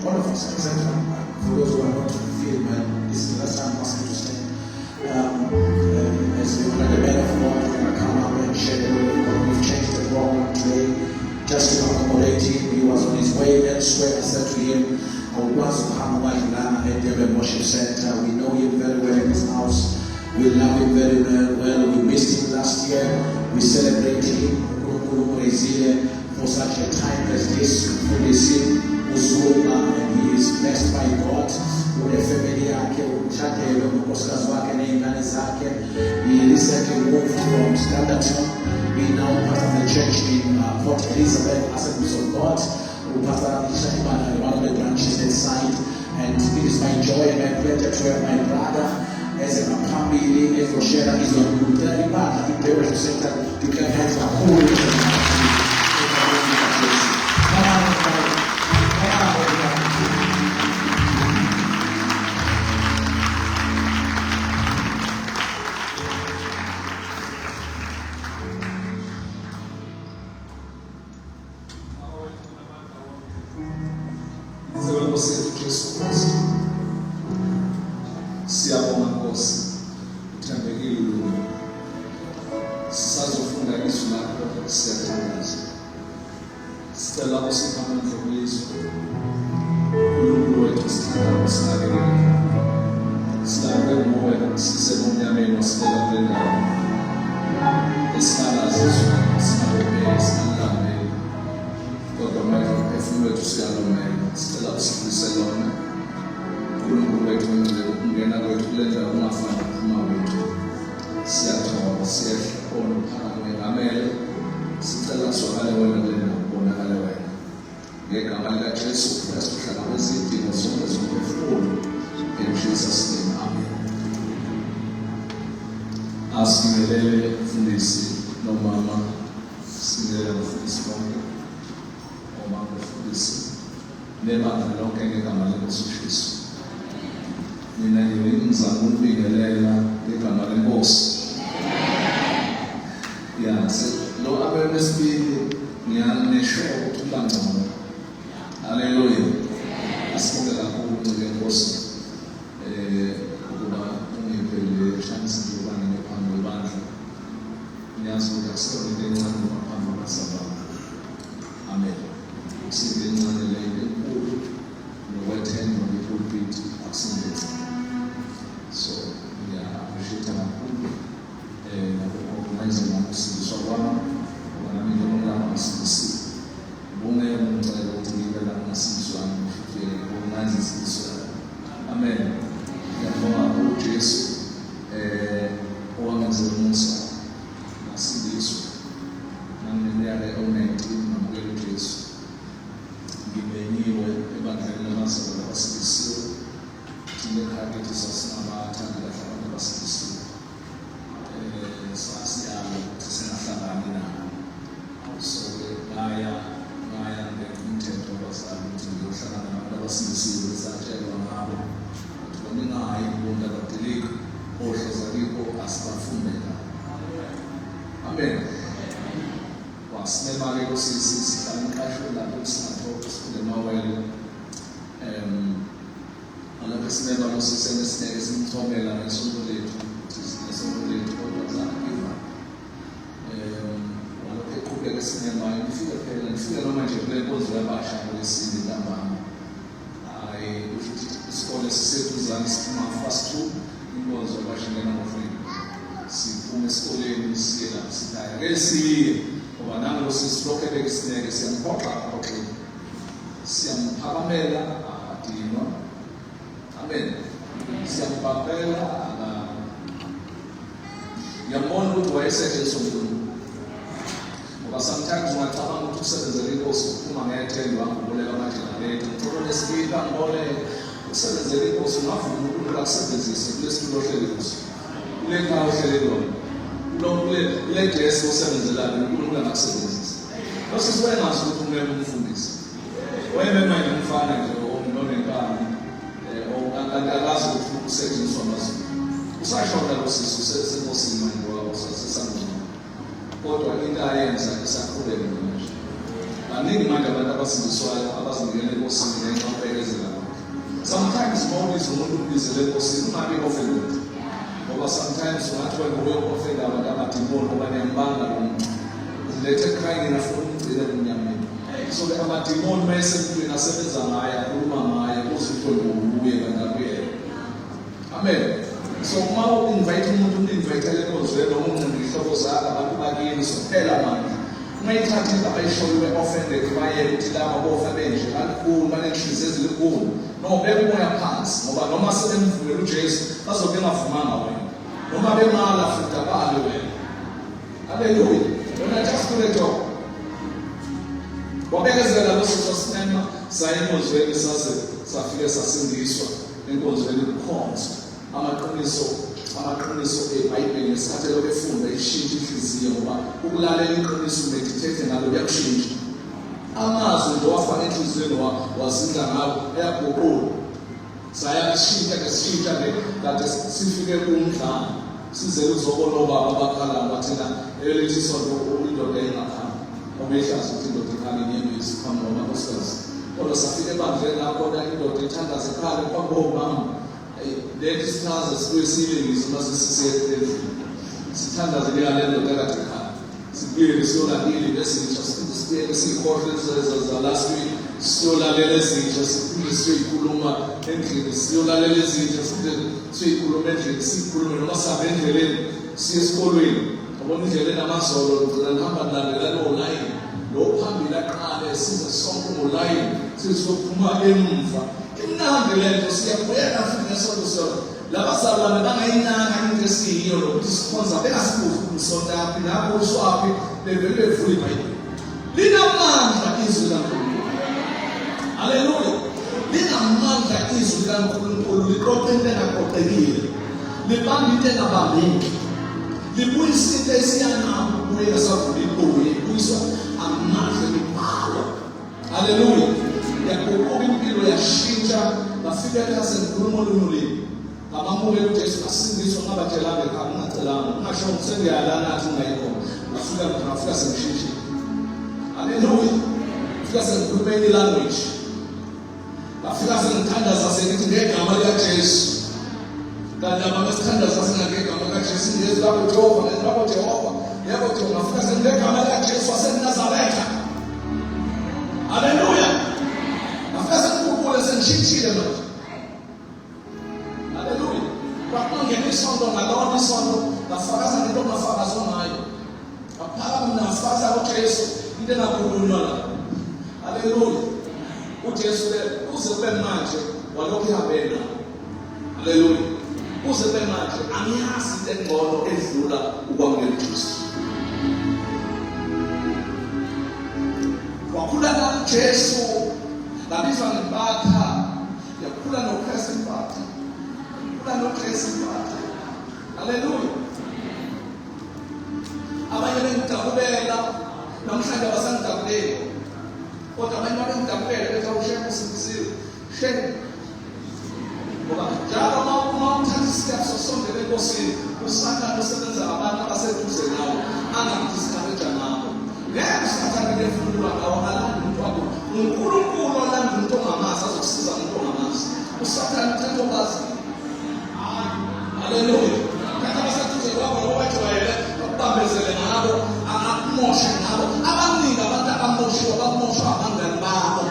All of us, except for those who are not feel well, this is the last time I'm asking to stay. As you are the man of God, we're going to come up and share the word of God. We've changed the program today just to accommodate him. He was on his way elsewhere. I said to him, I was Muhammad at the worship center. We know him very well in this house. We love him very well. We missed him last year. We celebrate him for such a time as this. We see Uzuma, and he is blessed by God. With the family yake, umshadele unkosikazi wakhe neingane zakhe. He recently moved from Standerton. He now part of the church in Port Elizabeth, Assemblies of God. Pastor Ishakibana, one of the branches inside. And it is my joy and my pleasure to have my brother as a family, as Roshela is on good. Very bad. I think they were to say that you can have a whole sometimes when I to set the Legos, whom I tell you, I'm going to imagine, to speed and all set the Legos, nothing will accept this. Let's do the Legos. Let our Legos. Don't let the S07 the lab, you will accept this. This is when I was looking at this. When I might find or not in or and the last two seconds from us. Usai short that was so says the most in my world, so something. kodwa into ayenza isakhuleke manje. Baningi manje abantu abasindiswayo abazinikele enkosini ngenxa yokubekezela kwakhe. Sometimes mawubiza umuntu umbizele enkosini ungabi offended, ngoba sometimes ungathi wena uyoku-offenda abantu amadimoni ngoba niyambanga lo muntu lethe crying afuna umgcine kumnyameni. So amadimoni uma esemntwini asebenza ngaye, akhuluma ngaye, uzitho nguye kanti akuyena. Amen. So uma u-invite umuntu umu-invitele enkonzweni noma unqinde iy'hlobo zakhe abantu bakini sophela manje. Uma ithatha into abayishoyo ube-offended bayele ukuthi laba bofa benje kalukhulu banenhliziyo ezilikhulu nobeka umoya phansi ngoba noma sebemvumela uJesu bazobe bengavumanga wena noma bemala futhi abale wena. Haleluya. Wena just do the job. Wabekezela lositho sinema saya enkonzweni saze safike sasindiswa enkonzweni kukhonzwa amaqiniso eBhayibheli ngesikhathi lokho efunda ishintsha inhliziyo ngoba ukulalela iqiniso meditate ngalo kuyakushintsha. Amazwi nje wafaka enhliziyweni wazinda ngawo ayaguqula. Sayashintsha ngesishintsha kade sifike kumdlalo size uzobona obaba abakhala bathina elithi sonto indoda engakhanga obehlaza ukuthi indoda ekhaya ngeke isikhona ngoba usizazi. Kodwa safike ebandleni lapho indoda ithandaza ekhaya kwabomama. Lethi sithaza sikwesiyilengisa mase sisiyedlini. Sithandaze le ndoda kade ekhaya. Sibuyele siyolalile lesitsha sibuyele sikhohle za last week. Siyolalela ezintsha siphinde siyoyikhuluma endlini, siyolalela ezintsha siyoyikhuluma endlini, sikhulume noma sihambe endleleni siye esikolweni. Yabona indlela enamazolo ngihamba nalela lo line lo phambili aqale size sonke ngoline sizophuma emva. Imnandi lento siyabuyela futhi nesonto sona. Labazalwane bangayinanga into esiyiyo lokuthi sikhonza bengasibuzi umsonto yaphi lapho uswaphi bevele bevula iBhayibheli. Linamandla izwi laNkulunkulu. Haleluya. Linamandla izwi likaNkulunkulu liqoqe into engaxoxekile. Libamba into engabambeki. Libuyisa into esiyanayo kuye esavula ibuye ibuyiswa amandla libhalwa. Haleluya. Yaguquka impilo yashintsha bafika ekhaseni olunye. Abamukela uJesu asindiswa ngabatshelanga ekhaya ungacelanga ungasho ngisengiyalana athi ungayikho. Ngafika sengishintshile. Haleluya. Fika sengikhulumeni language. Bafika sengithandaza sengithi ngegama likaJesu. Kanti abasithandaza singegama likaJesu ngezwi lapho Jehova lapho Jehova. Yebo Jehova fika sengegama likaJesu waseNazaretha. Haleluya. Bafika sengikhumbule sengishintshile manje. Haleluya. Kwakungena isonto ngalona isonto bafakaza into ongafakaza ngayo. Baphaka mnafakaza uJesu into engakhulunywa la. Haleluya. uJesu uze kube manje walokhu ihambena. Haleluya. Uze kube manje angiyazi into engcono edlula ukwamukela uJesu. Wakhula noJesu labizwa ngebatha yakhula noKristu ibatha. Yakhula noKristu ibatha. Haleluya. Abanye bengidabukela namhlanje abasangidabukeli. Kodwa abanye bengidabukela bethi awushekho sibisiwe. Shekho. Ngoba njalo uma uthatha isitep sosondela enkosini usathane usebenza abantu abaseduze nawe angamdiscourage ngakho. Ngeke usathane lefundwa ngawo alanda umuntu wakho. uNkulunkulu olanda umuntu ongamazi azokusiza umuntu ongamazi. Usathane uthatha okwazi. Haleluya. Kanti abaseduze kwakho noma bajwayele bakubambezele ngabo akumoshe ngabo. Abaningi abantu abamoshiwe bakumoshwa abangani babo.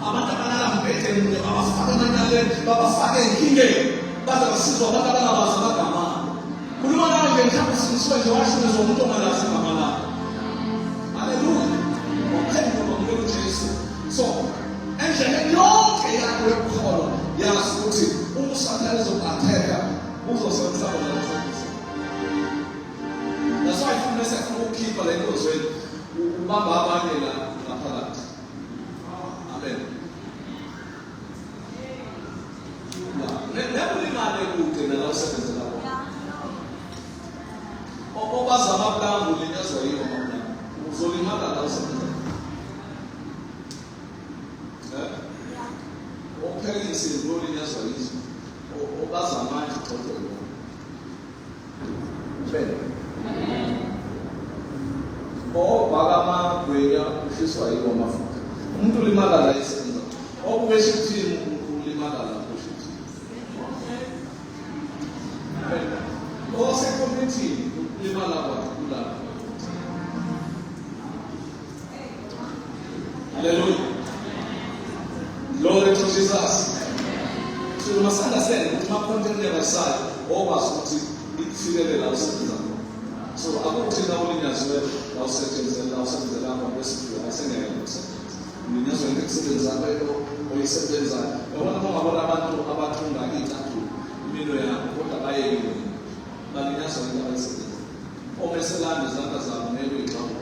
Abantu abanalambethe nje babafake emanaleni babafake enkingeni baze basizwa abantu abangabazi amagama. Khuluma nawe nje mhlawumbe sindiswe nje washunezwa umuntu ongalazi igama lakho. Haleluya. Waphendula kumele uJesu. So endleleni yonke yakho yokukholwa yazi ukuthi uma usathane ezokuatheka uzosebenzisa bona lomsebenzi. That's why ifuna esefuna ukukhipha le nkozweni ubamba abanye la ngaphakathi. Amen. Nebulimale kude nala usebenzela bona. Obaza amaplangu linyazwa yiwo amaplangu. Uzolimala la usebenzela. Ophekisi lo linyazwa yizo. Obaza amanje xoxo yona. Amen. amagwenya ushiswa yiwo amafutha. Umuntu ulimala la esenza. Okuwesho team ulimala la kusho. Ose committee ulimala kwakula. Hallelujah. Glory to Jesus. So you must understand ukuthi ma-content level okwazi ukuthi ikufikelela la usebenza khona. So akuthi la ulinyazwe la usebenzela apha kwesifo asengeke ukusebenza. Ulinyazwe into ekusebenzayo oyisebenzayo. Yabona uma ngabona abantu abathunga iy'cathulo imino yabo kodwa bayekile. Balinyazwa into abayisebenza. Omeselanda izandla zabo ngeke uyixawe.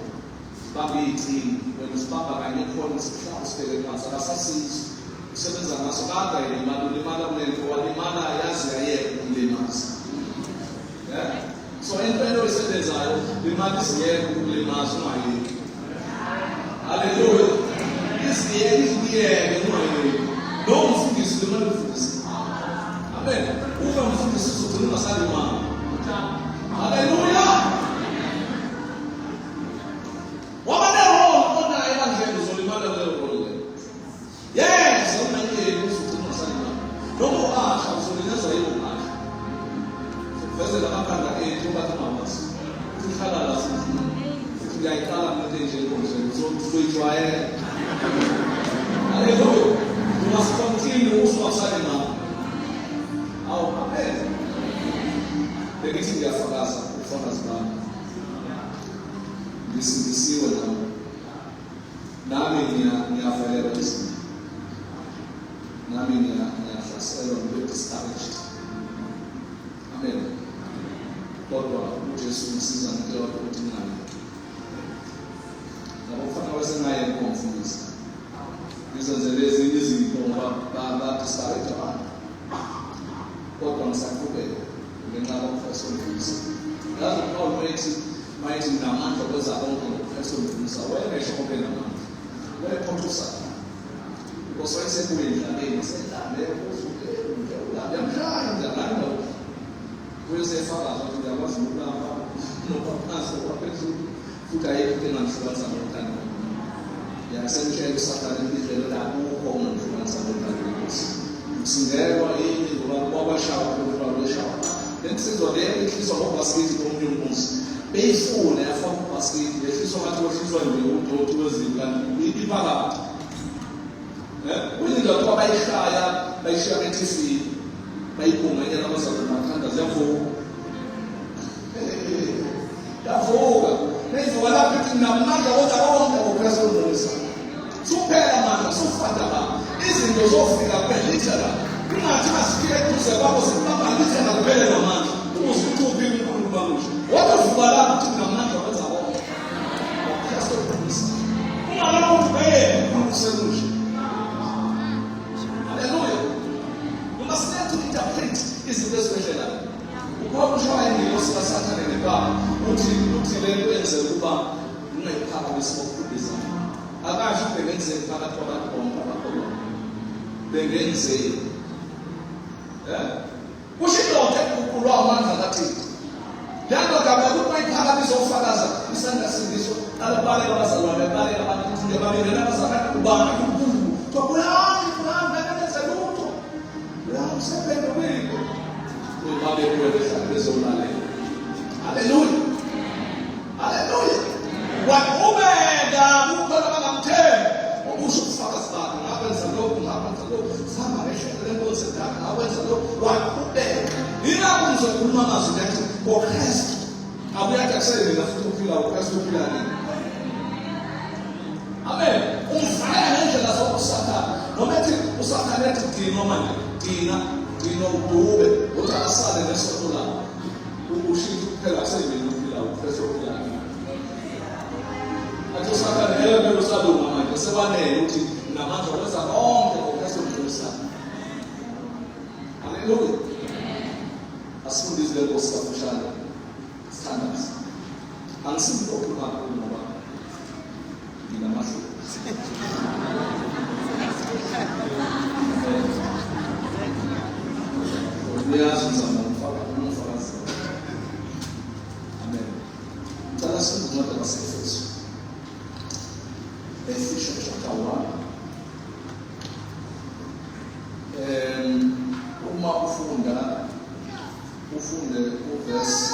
Babiyithini wena usibamba kanye khona usibheke phansi akasasizi. Usebenza ngaso kanga ilimala ulimala kulento walimala yazi yayeke ukulimaza. So into oyisebenzayo imali isiyeke ukulimaza ungayeki. Hallelujah. Isiyeke ikuyeke ungayeki. Lo mfundisi limali mfundisi. Amen. Uma mfundisi uzogcina ungasalimala. Hallelujah. Yes, I'm not here to no more ash, I'm so that's why you ash. First, the Makanda age, you got to mamas. To Halalas, to the Icala meditation, so to try it. Hallelujah. You must continue also outside now. How amen. The meeting there for us, for us now. This is the now. Nami ni affaires. Nami ni affaires and discouraged. Amen. God will Jesus season the Lord put in nami. Na ufana wese naye confused. Hizo zelezi hizi kwa discouraged abantu. God wamsakube ngenxa lokufesa umfundisi. Ngazi Paul mighty namandla kweza bonke ukufesa umfundisi. Wayesho konke namandla. Wayephothisa. Because when say we endlaleni sendlale uzuke ulala yamkhaya ndalana. Kuyose faka ukuthi uyakwazi ukulamba nophansi kwaphezulu futhi ayikho engamhlukanisa nothando. Yasemtshela uSathane indlela lapho ukhona umhlukanisa nothando ukuthi usingelwa yini ngoba kwabashawa kwabashawa. Lensizwa leyo ihlizwa ngobasket komunye umuntu. Beyifuna yafaka ubasket lehlizwa ngathi wehlizwa nje udoti wezinga iphala. Uyinga kuba bayishaya beTV bayibonga yena abazalwane bathanda ziyavuka. Yavuka. Neyivuka lapho ithi namandla wonke ophezulu ngomusa. Suphela manje sufanda ba. Izinto zofika kubelitha la. Kungathi masifike kuze kwabo sibamba litha na kubele namandla. Uzukuthi uNkulunkulu bakusho. Wakuvuka lapho ithi namandla wenza konke. Kristu ngomusa. Ungaloko ubheke uNkulunkulu sekusho. Izinto ezibhedlela ukuba ushaya ingilosi kaSathane nebaba uthi lento yenze ukuba ungayiphakamisa ngokukhulisa akasho bengenze phakathi kwabantu bonke abakholwa bengenze kushidonke ukulwa amandla kaThixo lento ngabe ukuyiphakamisa ufakaza isandla sindiso alabale abazalwane bale abantu nje babelana abazalwane ubani uNkulunkulu tokuyani kuhamba kanenze lutho la usebenza kwiko Babe kuweza bezolale. Hallelujah. Hallelujah. Wakubeda ukhola bangamthembi. Okusho kufaka sibani ngabenza lokhu sihamba ngehlelo lenkosi edala ngawenza lokhu wakubeda. Yilapho ngizokhuluma amazwi athi ngoKristu. Akuyathi akusele futhi uphila uKristu uphila nini. Amen. Umfaya ngendlela zokuSathane. Noma ethi uSathane ethi dina manje dina udube uthasale nesonto lakho ukushintsha kuphela kusebenzile uphila uKristu uphila athi uSathane yena usalunga manje sebanele ukuthi namandla okwenza konke ngoKristu uMkhosana. Hallelujah. Asifundise lenkosi kafushane standards angisindi okhuluma kakhulu ngoba nginamahlo uyazi uzama umfakazi. Amen. Ngicela sincede abasefeso Ephesians chapter 1. Uma ufunde verse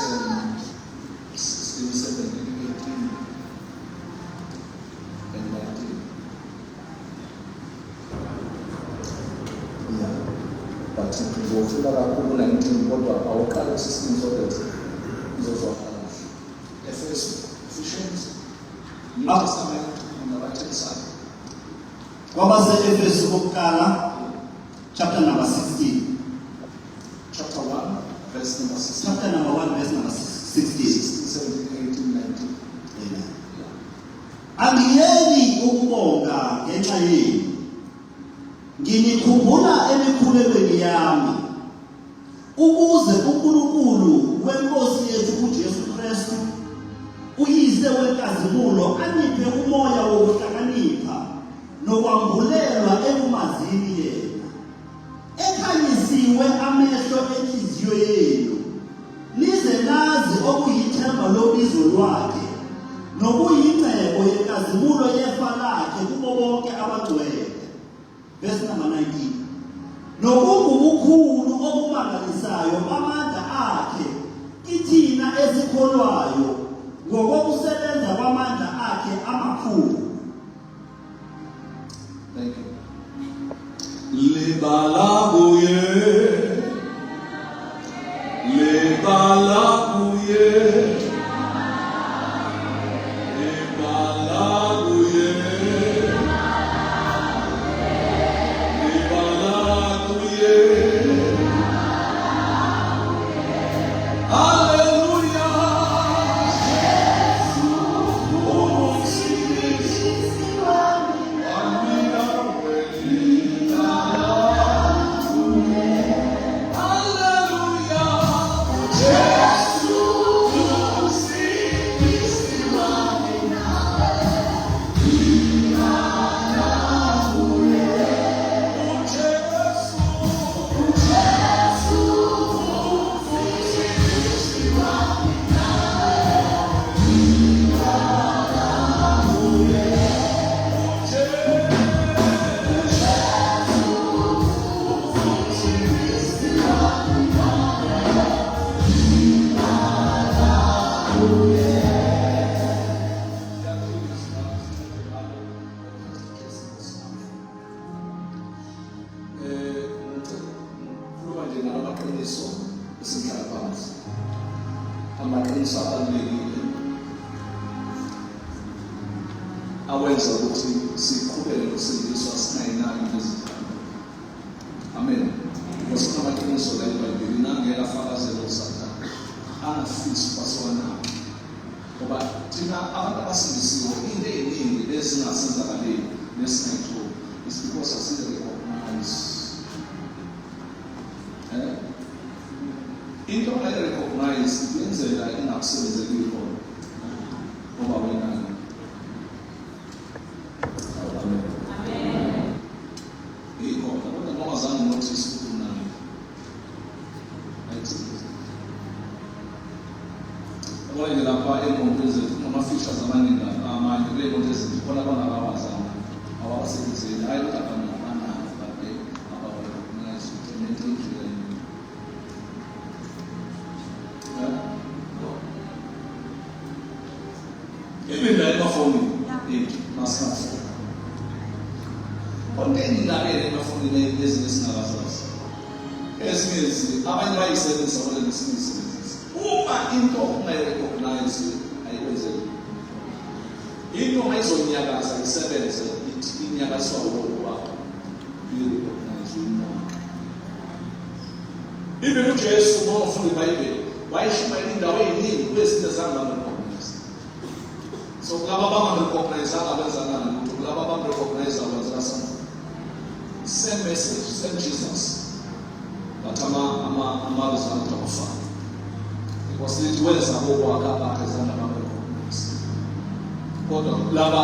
16, 17, 18 and 19. Yeah. But ngizofuna kakhulu 19 kodwa awuqala 16 so that izozwakala. Ephesians New Testament on the right hand side. Kwabase-Efesu kokuqala chapter number 16. Chapter 1 verse number 16. Chapter number 1 verse number 16. 16, 17, 18, 19. Amen. Angiyeni ukubonga ngenxa yenu. Nginikhumbula emikhulekweni yami ukuze uNkulunkulu weNkosi yethu uJesu Kristu uyise wenkazimulo aniphe umoya wokuhlakanipha nokwambulelwa ekumazini yena, ekhanyisiwe amehlo enhliziyo yenu, lize lazi okuyithemba lobizo lwakhe nokuyingcebo yenkazimulo yefa lakhe kubo bonke abangcwele. Verse number 19. Nokungubukhulu okumangalisayo bamandla akhe kithina esikholwayo ngokokusebenza kwamandla akhe amakhulu. Thank you. Libalabuye awenza ukuthi siqhubeke nokusindiswa singayinaki izikhathi. Amen. Ngosikhathi amaqiniso la eBhayibhelini angeke afakazele uSathane angafisi paswana. Ngoba thina abantu abasindisiwe into eziningi ezingasenzakaleni nesingayitholi is because asirecognize. Into ayi-recognize yenzela ingakusebenzeli khona. Ngoba wena even la emafoni ethu masikhathi konke la emafoni ezinye esingakazazi ezinye abanye bayisebenzisa kodwa nesingisebenzisa uma into ungayirecognize ayikwenzeki into mayizonyakaza isebenze inyakazwa ukuba uyirecognize uyinaka. Even uJesu uma ufunda iBhayibheli wayishumayela indawo eziningi kwezinto zangabantu. So kulaba abangarecognize abenza nani ukuthi kulaba abangarecognize abenza something. Same message, same Jesus. But ama-result awafani. Because lithi wenza okwakha abakhe zana abangarecognize. Kodwa laba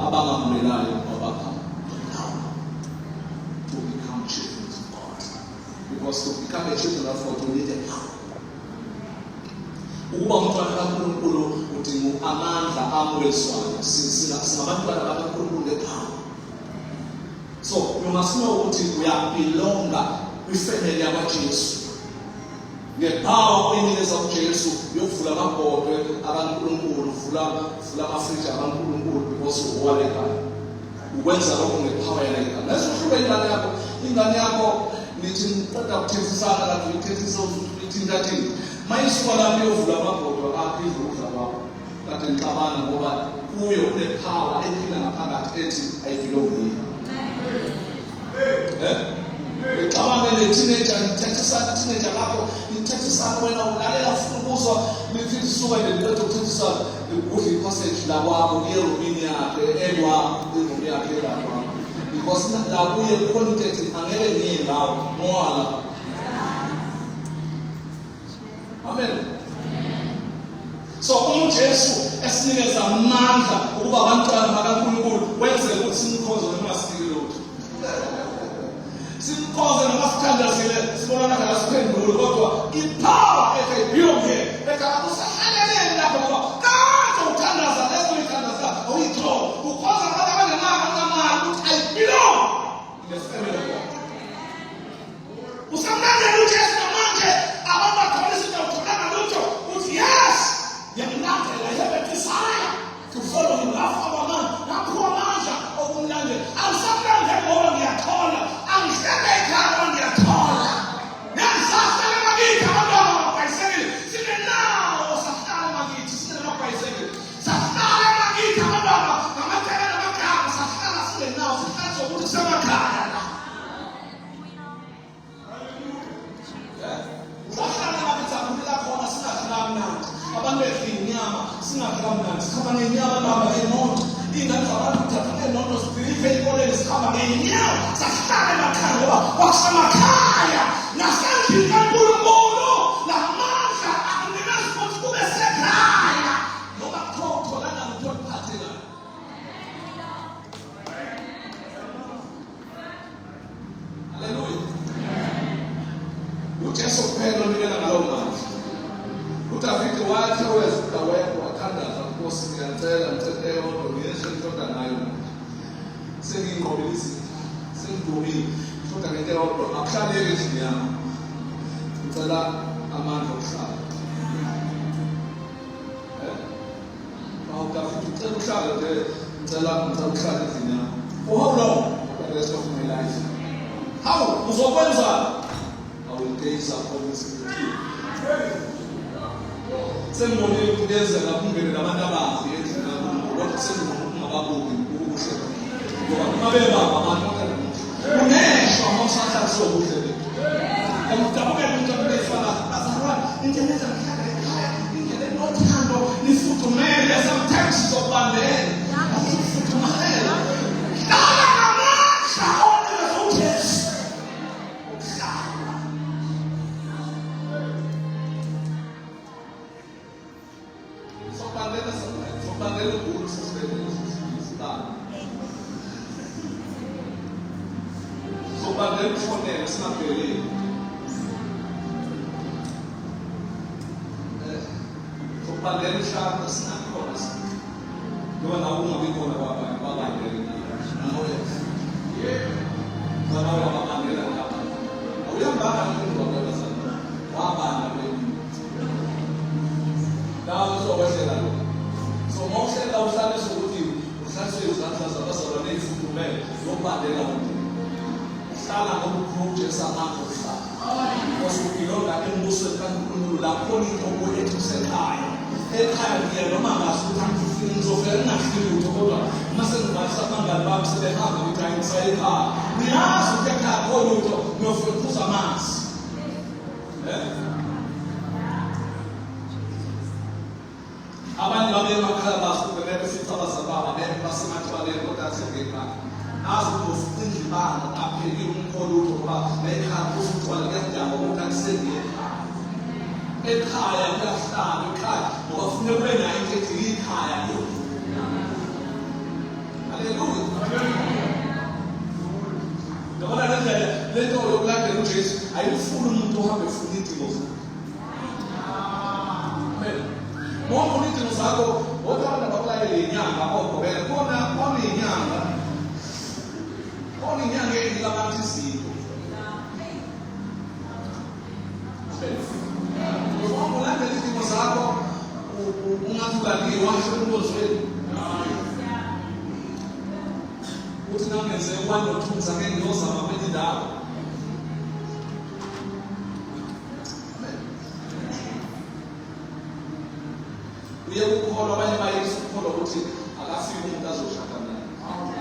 abangamulelayo abakha to become children of God. Because to become a children of God, we need a help. Ukuba umntwana kaNkulunkulu udinga amandla amwezwayo. Singabantwana bakaNkulunkulu masino ukuthi uyabelonga kwifamily yakwaJesu. Ngepower oyinikeza uJesu yokuvula amabhodwe abankulunkulu, vula amafriji abankulunkulu because uwaleka. Ukwenza lokho ngepower yakhe. Lesihluke ingane yakho nithi niqeda ukuthethisana kanti uyithethisa ukuthi ngathini. Mayisuka lapho yovula amabhodwe aphezulu ukudla kwakho. Kanti ngixabana ngoba kuyo kunepower ephila ngaphakathi ethi I belong here. Ngixabana ne-teenager lapho nithethisana wena ulalela ufuna ukuzwa nithi suka ngelinto ukuthethisana ukudla ipassage la kwakho kuye-roomini yakhe elwa iroom yakhe elapha because la kuye contact angeke ngiye ngawo ngoba amen. So uJesu esinikeza amandla ukuba abantwana bakaNkulunkulu wenze ukuthi simkhoze noma sisike lutho. Simkhoze noma sithandazile sibonana ngala siphendule kodwa ipower ekayibiyonke ekakusahaleleni lapho ngoba kade uthandaza leso ithandaza awuyitho ukhoza abantu abanamali ukuthi I belong in the family of God. Usamlandela uJesu namanje abantu bakholisa ukuthola lutho uthi yes yamlandela I have a desire to follow him after man naphuwa manje okumlandela awusamlandela ngoba ngiyathola angihlele ekhaya ngoba ngiyathola ngiyasahlala emakithi abantu ababhayisekile sinenawo sahlala emakithi sinemabhayisekile sahlala emakithi abantu ngamatayela amagama sahlala sinenawo sihlala sokuthi kusemakhaya la sahlala emakithi aphumela khona singadlala mnandi abantu bedla inyama singadlala mnandi sikhamba ngenyama bahamba ngemoto ingane zabantu kuthatha ngemoto sibhilive ey'koleni sikhamba ngenyawo sahlala emakhaya ngoba kwasemakhaya nasendlini kaNkulunkulu lamandla akunikeza ukuthi kube sekhaya ngoba kuthiwa utholana lutho oluphathekayo. Haleluya. uJesu kuphela onikela ngalowo mandla. uDavide wathi owezuka wedwa wathandaza Nkosi ngiyacela ngicele yodwa ngiyeshe ngithoda nayo sengiyinqobile izinto sengidumile ngithoda ngento eyodwa akuhlaleke endlini yami ngicela amandla okuhlala. uDavide ucela uhlale nje ngicela ukuhlala endlini yami. For how long? For the rest of my life. How? Uzokwenza? I will gaze upon this with you. Sengibonile ukuyenzeka kungene nabantu abazi endlini kaNkulunkulu kodwa sengingababoni ukuhle ngoba uma bebaba abantu uneshwa uma usahlaliswe ubuhle bethu emdabukela umuntu abefana bazalwane indlela enza ngihlala ekhaya indlela enothando nifudumele sometimes sizobambela asifudumalela hlala ngamandla onikeza uJesu ukuhlala. Sobandela ukulu sisibelele sobandela ukufonela singabheleli sobandela ushaka singakhona ngoba nawo ungabi khona babandele nawe babandela lapha awuyambanga umuntu wabazana wabanda nawe uzowehlela lo. So mawuhlela uhlalise ukuthi uhlalise izandla zabazalwane ezifudumele zobandela umuntu hlala ngokukhulu uJesu amandla okuhlala because ubelonga embusweni kaNkulunkulu lapho into kwethu kusekhaya ekhaya ngiya noma ngasuthi angifuni ngizofela ngingafiki lutho kodwa uma sengibalisa abangani bami sebehamba ngithi angisaye ekhaya ngiyazi ukuthi ekhaya akho lutho ngiyofika ukuphuza amanzi. Abanye babemakhaya basuke bebefica abazalwane basemathwaleni kodwa athengekanga azi ukuthi ufika ibanga aphekile umkholulo ngoba ekhaya kusuthiwala kuyadanga ukuthi akusengiye ekhaya kuyahlala ekhaya ngoba kufuneka kube nayo into ethi ikhaya lo. Haleluya. Ngabona lendlela lento yokulandela uJesu ayifuni umuntu ohambe efuna idingo zakhe. Amen. Uma ufuna idingo zakho othanda bakulayele inyanga ogobela khona inyanga eyinika kwenzeka kwani nothunza ngeke ngiyozama kwenye indawo. Uye ukukholwa abanye bayekisa ukukholwa ukuthi akafiki umuntu azoshada naye.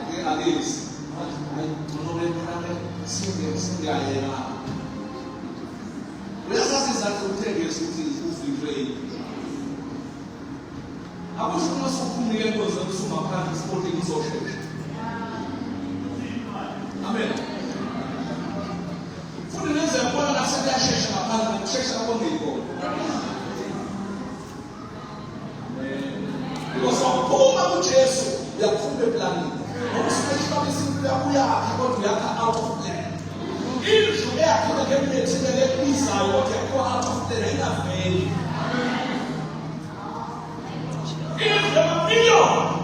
Ake akezi. Hayi ngcono lekhane singiyayena. Uyasazi izathu ukuthengisa ukuthi ufike. Akusho uma sokuphumile enkonzo kusungaphandle isipoti kuzoshesha. Amen. Futhi nenze yabona nasekuyashesha ngaphandle ukushesha kwangekho. Because waphuma kuJesu uyaphuma eplanini. Ngokusifika isimple yakuyakha kodwa uyakha out of plan. Indlu yakhe ngemethele lebizayo kodwa yakho out of plan ayingaveli.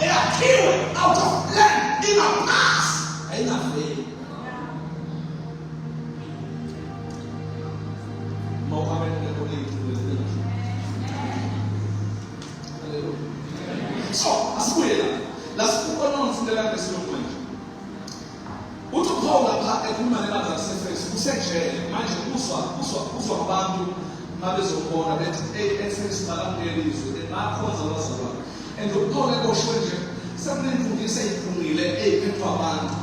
Eyakhiwe out of plan ingaphansi ayingaveli. So asibuye la lasibuka nomfundela ngesilungu manje. Uthi uPaul lapha ekhuluma nebandla laseFesu usejele manje uzwa abantu mabezobona bethi eFesu balamkelizwe bakhonza abazalwane. And uPaul ekoshiwe nje sekunimfundisa eyiphungile eyiphethwe abantu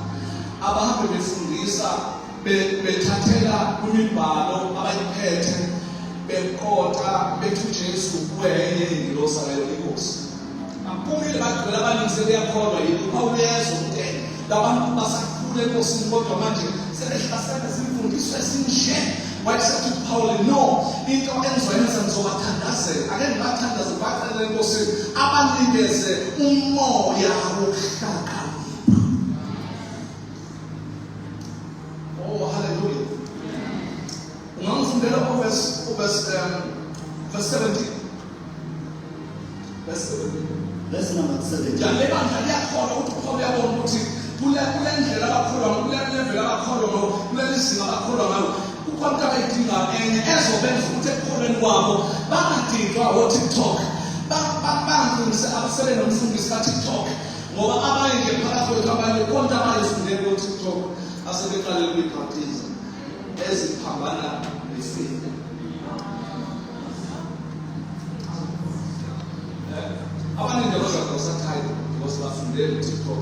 abahambe befundisa bethathela kwimibhalo abayiphethe bekota bethi uJesu kuyenye ingilosi leyo inkosi. Akumile bagcwele abaningi sebeyakholwa yini uPaul uyezwa ukuthi labantu basakhule enkosini kodwa manje sebehlasela zimfundiso ezinje. Wayesethi uPaul no into engizoyenza ngizobathandazela ake ngibathandaze baqele enkosini abanikeze umoya wokuhlakanipha. Oh hallelujah. Ungangifundela verse 17. Verse number 17. Ya leba ndlela yakholwa ukuthi uPaul yabona ukuthi kule ndlela abakholwa kule level abakholwa kule lizinga abakholwa ngayo ukhona abayidinga enye ezobenza ukuthi ekholweni kwabo bangadingwa o-TikTok bangafundisa abasele nomfundisi ka-TikTok ngoba abanye nje phakathi kwethu abanye konke abayifundele ko-TikTok asebeqale ukuyipractice eziphambana nefaith. Abanye nje bazakusathayile because bafundele u-TikTok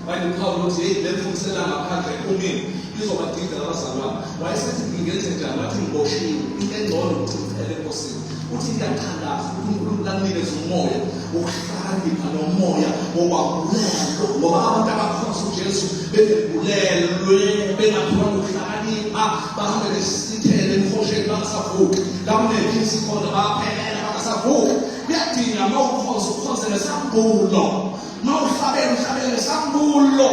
Why uPaul uthi hey lemfundisela ngaphandle ephumile izobadinga abazalwane. Wayesethi ngingenze njani wathi ngiboshiwe into engcono ukuthi ngicele enkosini uthi ngiyathandaza uNkulunkulu anikeze umoya wokuhlakanipha nomoya wokwabulelwa ngoba abantu abakhosa uJesu bebulelwe bengakhona ukuhlakanipha bahambe besithele emhosheni bangasavuki lakunekisi khona baphelela bangasavuki. Kuyadinga mawukhosa ukhoze nesambulo mawuhlabele sambulo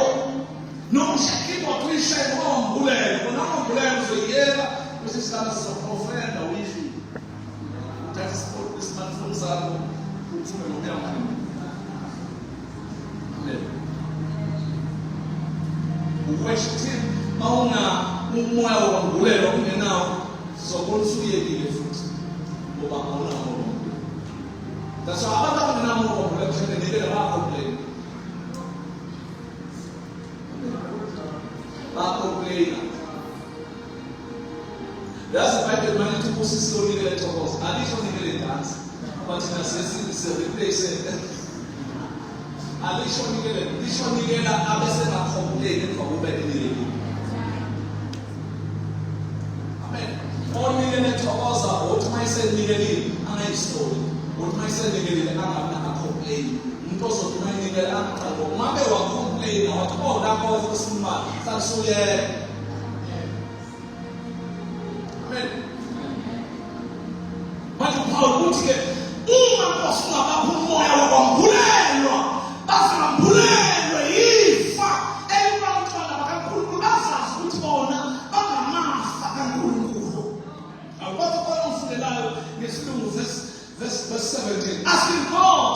nomshakipho tuyishayela ngombulelo ngombulelo uzoyela kusisikala sizoprofenda wifi uthatha isiport smartphone sakho uthume ngomyamkhulu. Amen. Ukweshithi mawuna umoya wombulelo ungenawo zobona usuyekile futhi ngoba awunawo. That's why abantu abangenawo wombulelo kufanele baqophele bakomplaina. That's the Bible man to push his own little troubles. And this one is dance. But in a sense, replace it. And this one is a complaint from the Amen. All million troubles are what myself needed and I story. What myself needed and I'm not complaining. Because of my nigga, I'm not complaining. Oh, that was the smart. That's so yeah. Mas Paulo kuti uma posuna bakumoya wakwambulelwa basambulelwe yifa elibantwana bakaNkulunkulu bazazi ukuthi bona bangamafa kaNkulunkulu. Awubathi khona umfundelayo ngesilungu verse 17 asking God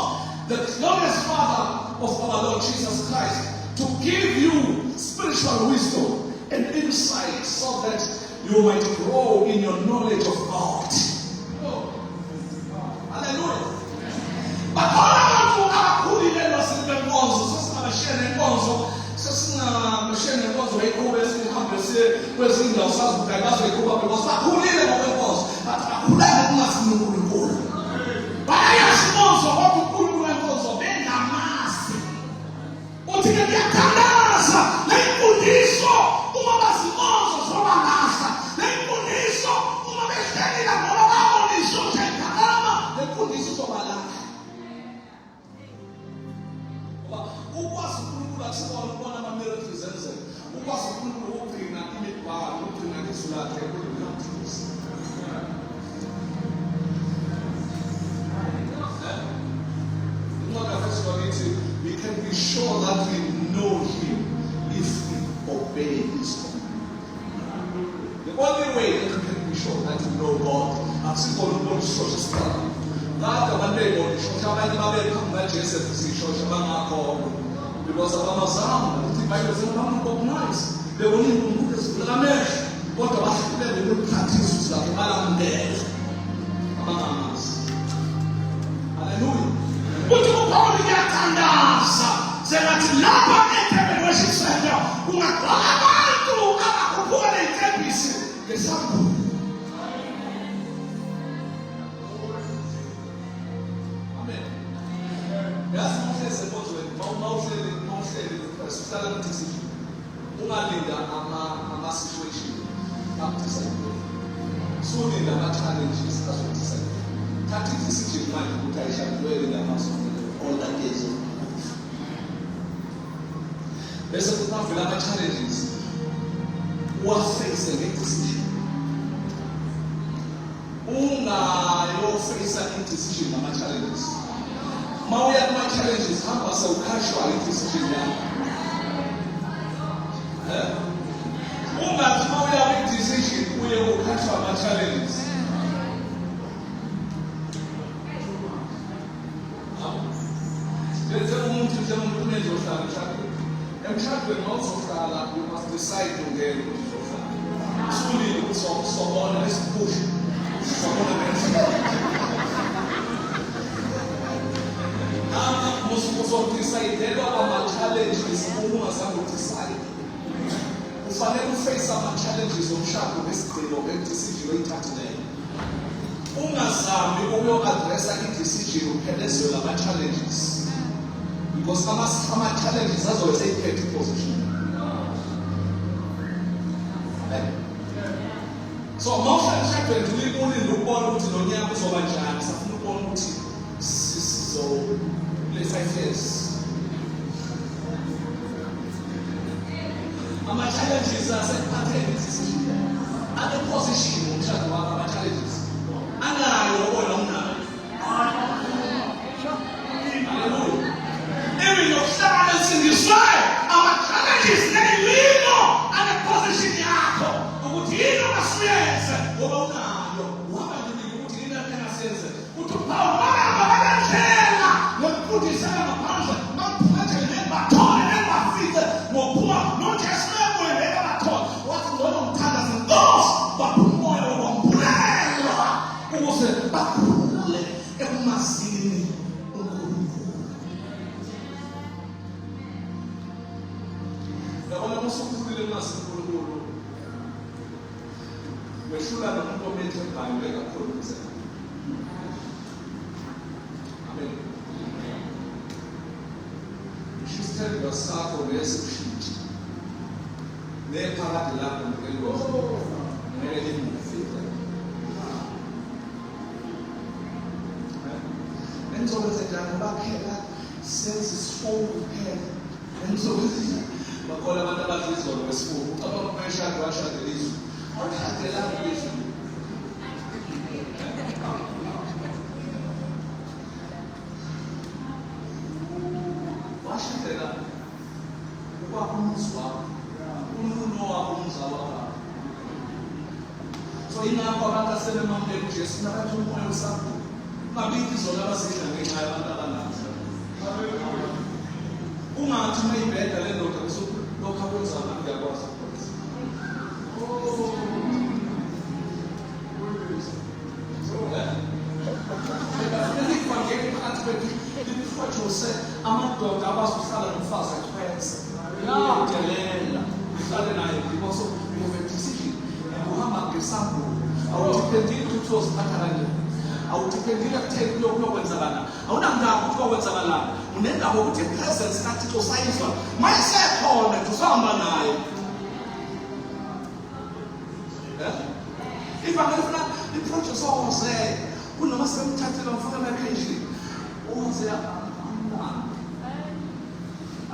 the glorious Father of our Lord Jesus Christ to give you spiritual wisdom and insight so that you might grow in your knowledge of God. Oh. Hallelujah. But all abantu abakhulilelwa kwezindawo sazi ukuthi abazoyiqhuba because bakhulile ngokwenkonzo but bakhulele kungafuni uNkulunkulu. Bayasimozwa kodwa uNkulunkulu wenkonzo bengamasi. Uthi-ke kuyathandaza le mfundiso uma bazimozwa zobalahla, le mfundiso uma behlelile ngoba baboniswa njengama le mfundiso zobalahla. Ukwazi uNkulunkulu akusibona ukubona ama-miracles enzeka. Ukwazi uNkulunkulu ukugcina imibhalo, ukugcina izwi lakhe kulokhathisi. Incwadi yaFesibona ithi we can be sure that we know him if we obey his command. The only way that we can be sure that we know God asikho ukubonisa isiqala. Ngakho abantu bebonisa abanye babephambi kaJesu sishosha bangakho because abamazama ukuthi iBhayibheli zingabancomnize bebona inkulunkulu ezivulakamehlo kodwa bahlulele ukuphathisa uzakhe balamukela abangamazi. Haleluya. Uthi uPawuli uyathandaza sengathi lapha eThebeni Worship Center kungagcwala abantu abakhuphuka nentembisi ngesabhuku. Amen. Yazi uhlezi enkondlweni mawuhleli uhlala ku-decision ungalinda ama-situation aku-decide. Sulinda ama-challenges azo-decide. Thatha i-decision manje ukuthi ayishadulwele all that days of my life. Bese kuthi mavela ama-challenges uwafeyise nge-decision. Ungayofeyisa i-decision nama-challenges. Mawuya kuma-challenges hamba sewukhashwa i-decision yakho. Ungathi mawuya kwi-decision uye ukhashwa ama-challenges. Bese umuntu njengomuntu ezohlala emshadweni. Emshadweni mawuzohlala you must decide ungeke ukuthi uzohlala. Usulile ukuthi uzobona lesiphusha. Uzobona uzodecidelwa ama-challenges ungazange udecide. Kufanele ufeyise ama-challenges omshado ngesigcino nge-decision oyithathileyo. Ungazami ukuyo-addressa i-decision uphelezelwe ama-challenges because ama-challenges azobe seyiphethe i-position. So mawuhlala emshadweni ulibulile ukubona ukuthi lo nyaka uzoba njani, safuna ukubona ukuthi le 5 years. Ama-challenges asekuphatheni i-decision. Ane-position umshado wakho ama-challenges. Anayo ubona unayo. Haleluya. Even yokuhlala esindiswayo ama-challenges ney'limo ane-position yakho ukuthi yini ongasuyenze ngoba unayo. Uhamba njini ukuthi yini engasenze. Uthi uPawuli bahamba balandlela ngokufundisana ngaphandle bamphethe nebathole nebafike ngokuphuma noJesu ebuyele bathole wathi ngoba ngithandaza inkosi baphumoya wokwambulela ukuze bakhule ekumazini uNkulunkulu. Yabona musukhulile emazini uNkulunkulu wehlula nomuntu omethembayo kakhulu kuze. Amen. Isithembiso sakho ngesikushintshi. Nephakade lapho ngekho. Ngeke limufike. Enzobe njani baphela senze isifundo kuphela. Enzobe bakhola abantu abazizolo wesifundo. Abantu bayashada bashade izwi. Awushade lapho izwi. Washadela ukwakho umuzi wakho, ununo wakho umzala wakho. So ingakho abantu asebemamukela uJesu nabathi umoya usapho. Mabiki zona abazidla ngenxa yabantu abaninzi. Ungathi mayibheda le ndoda lokho akwenza abantu uyakwazi ukwenza. Amadoda abazohlala nomfazi akhweza. Uyadelela. uhlale naye because you have a decision. Ukuhamba ngesambulo. Awudiphendile ukuthi uziphatha kanjani. Awudiphendile kutheni kuyokwenzakala. Awunandaba ukuthi kwenzakalani. Unendaba ukuthi presence kaThixo sayizwa. Mayisekhona uzihamba naye. If I'm going to approach someone say, "Who knows some title of the occasion?" Oh, say, "I'm not." I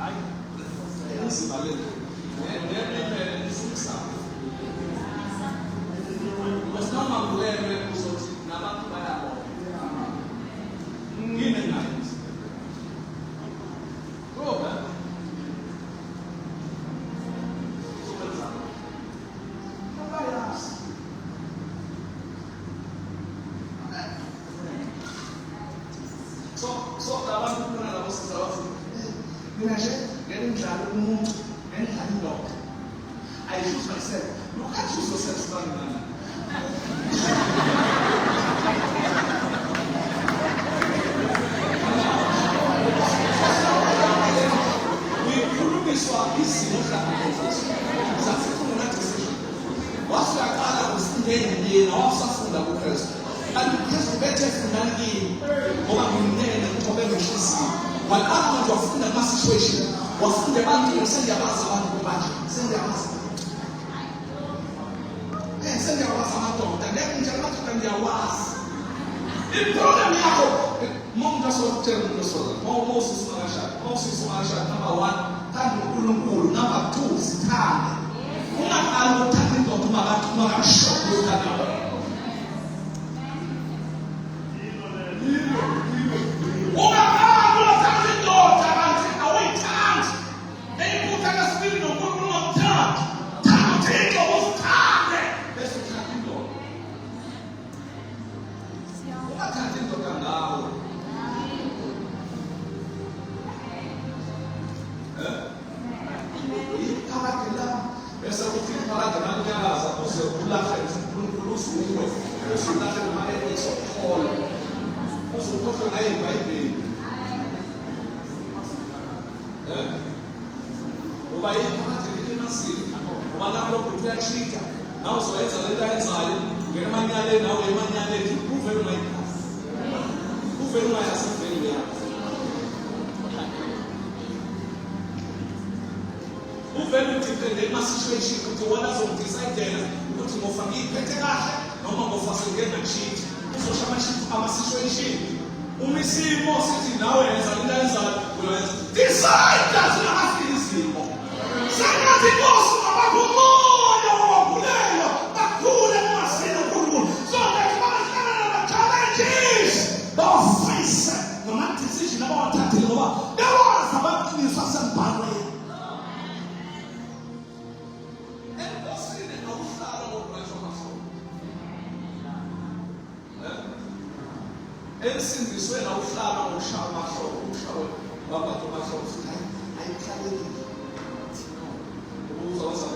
this is my little. And was not my way to not my apple. Give me night. Go, man. So abantu kuna labo sizawazi. Nginashe ngendlalo umuntu ngendlalo indoda. I choose myself. You can't choose yourself standing. We promise our peace in our decision. What's the color of the day and also from the Christ? And because of better from that game, or when I was in a situation, was in the bank and send your house around the back, send your house. Send your house around the back, and then your house. The problem is, Mom just want to tell you this one. Moses Marasha, number one, Tanukulu, number two, Stan. I will tell you to my shop. Now, so it's a little inside. Get my name now, my name. Who very my class? Who very my assembly? Who very different situation to what has on decide there? Put him off and eat better. No more of us again and cheat. So, I'm a situation. When we see more sitting now and decide that's not asking this people. Somebody goes to about that there was about to be some bad way. And what's in the outside of anything this way outside of shower, Baba to myself, I carry it. Who's also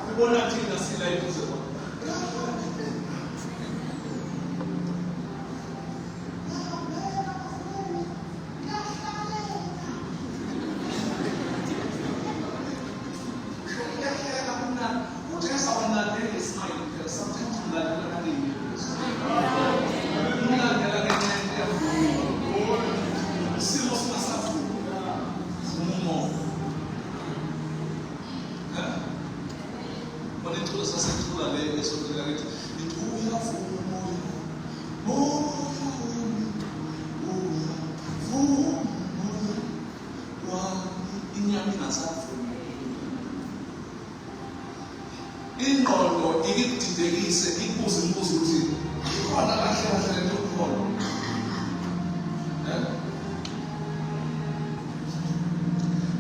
the one that did see like this. Ingqondo ikididekise ibuze imibuzo ukuthi khona kahle kahle lento kukhona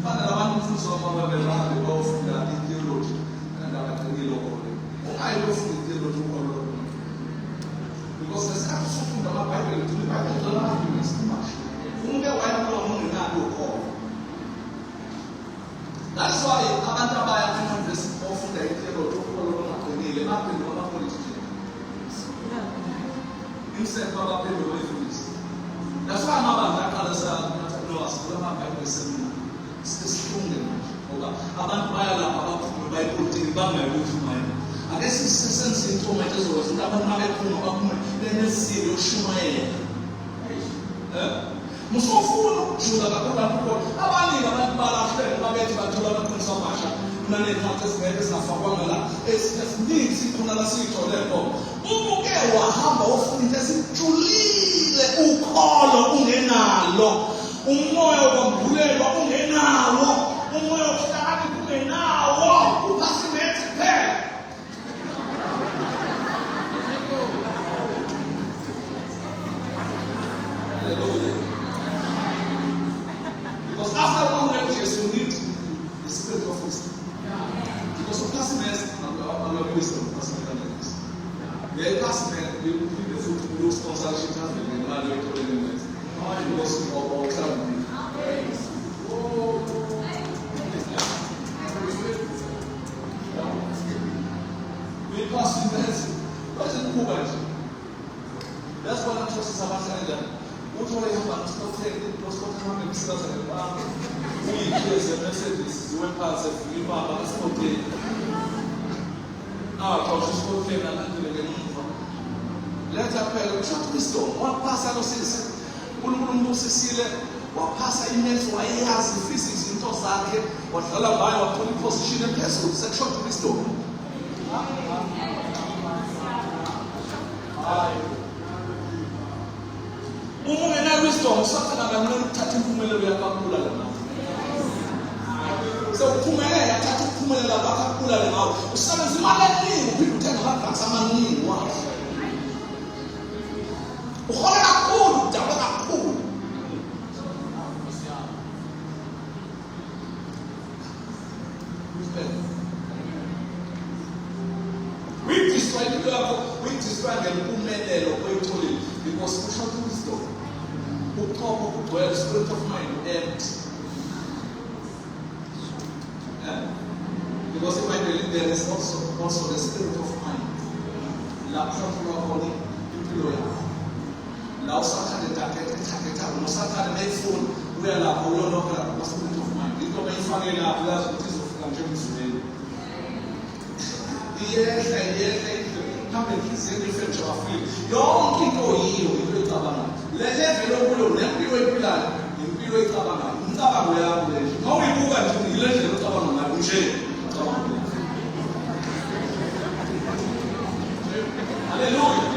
fana labantu mfuzo ababelana bawufunda itheology kandabathengile lokho ayofunda itheology ukholwa because lesikhathi sokufunda amabhayibheli ukuthi ibhayibheli lolafika isimashi umuntu ewayekho umuntu nalo ukholwa. That's why abantu abaya ku-university bafunda itheology ukholwa ngaqinile baphendula ama-politician instead babaphendula ifundisi. That's why amabandla aqala sasivula amabhayibheli seminar sifunde manje ngoba abantu bayalapha abaphume bayipolitiki bangayikuphuma. Ake sisenze instrument ezokwenza ukuthi abantu mabephuma baphume benesimo yokushumayela. Musofuna ukujula kakhulu abaningi abantu balahlele babethi bathola amaqiniso amasha kunaney'khathi ezingeke zingafakwanga la esiningi khona la siyithole khona. Uma uke wahamba ufuna into esijulile ukholo ungenalo, umoya wokwambulelwa ungenawo, umoya wokuhlakanipha ungenawo, uphasimethe kuphela. Because after 100 years, you need the spirit of wisdom. Because of customers and wisdom, the customer will be the food to lose sponsorship and evaluate all the elements. Because of our clarity. We pass invest. What is it cool? That's what I'm supposed to say. What do I have to protect? What's going to happen? This doesn't happen. We hear the messages. We pass it. We pass it. Now, I just go to let us pray. We shall wisdom. One pastor says, "Ulumulu Cecilia, one pastor immense wa years in physics in Tosake, what other by or put position and person sexual wisdom." Umuna wisdom something I'm not touching kumele yakakula lana. So kumele yatatu kumele la bakakula lana. Usana zimala nini people tell her sama nini wa. Ukhola kakhulu jaba kakhulu. We destroy the level, we destroy the umedelo kwethu because we shall wisdom. Where the spirit of mind empty. Because if I believe there is also the spirit of mind. La propria holy employer. La osaka de taketa, no saka de make phone, where la polo no the spirit of mind. It will be funny la blast with this of James today. Yes, come and kiss any French of you. Don't keep going, you will come. Let everyone know, let me wait for that. You will come on. How we move to the legend of Tabana, hallelujah.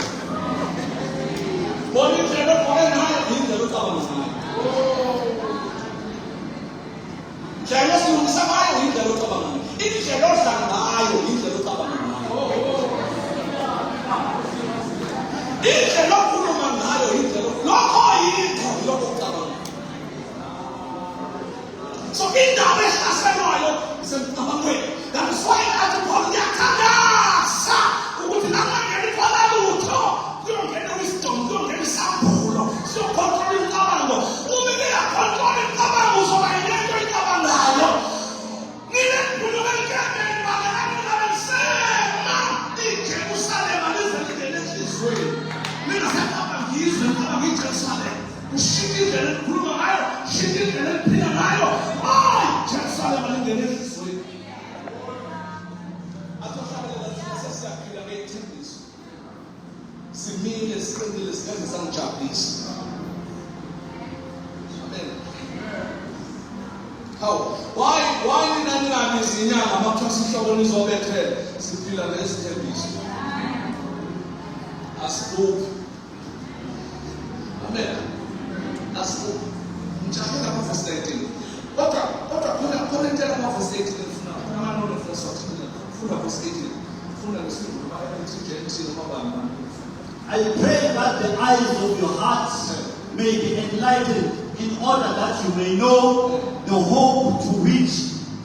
What is ever for a night in the Tabana? Jealous to Samayo in the Tabana. It is jealous and I in the Tabana. It's a lot of man, it's a lot of Tabana. So in the West, I said, that is why I have to call the Atagasa. Who would not get it for that luto? You don't get the wisdom, you don't get the sample. So controlling Tabano. Who will be a controlling Tabano? So I never get Tabano. Neither do you get it, but I don't say, man, in Jerusalem, I live in the next way. Men have come and he's the Tabano in Jerusalem. She did it, Bruno, she did it, Pinanayo. Oh, Jerusalem, I live in this way. I don't have a necessary to make this. See me, let's get some Japanese. Amen. How? Why did I not miss in I'm not trusting someone who's over there? Simply, let's tell this. I spoke. Amen. That's all. Mchakula kwa frustrating. Otra kuna tena kwa frustrating funa. Kama no frustrating. Funa frustrating. Funa frustrating. I pray that the eyes of your hearts may be enlightened in order that you may know the hope to which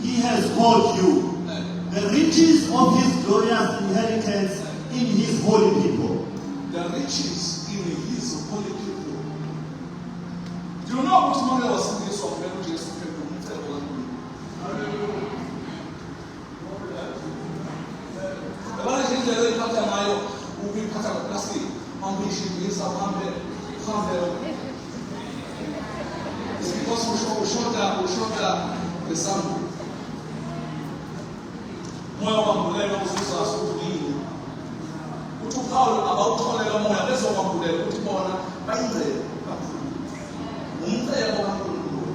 He has called you, the riches of His glorious inheritance in His holy people. The riches in His holy people. Do you know what money was in this of when Jesus came to meet everyone? The Bible says that they cut a mile, who will cut a plastic, and we should use a humble. It's because we showed the sample. Moya wambulela uzuzazi ukuthi uthi uPaul abawutholela umoya bezokwambulela ukuthi bona bayingcebo kakhulu. Umcebo kaNkulunkulu.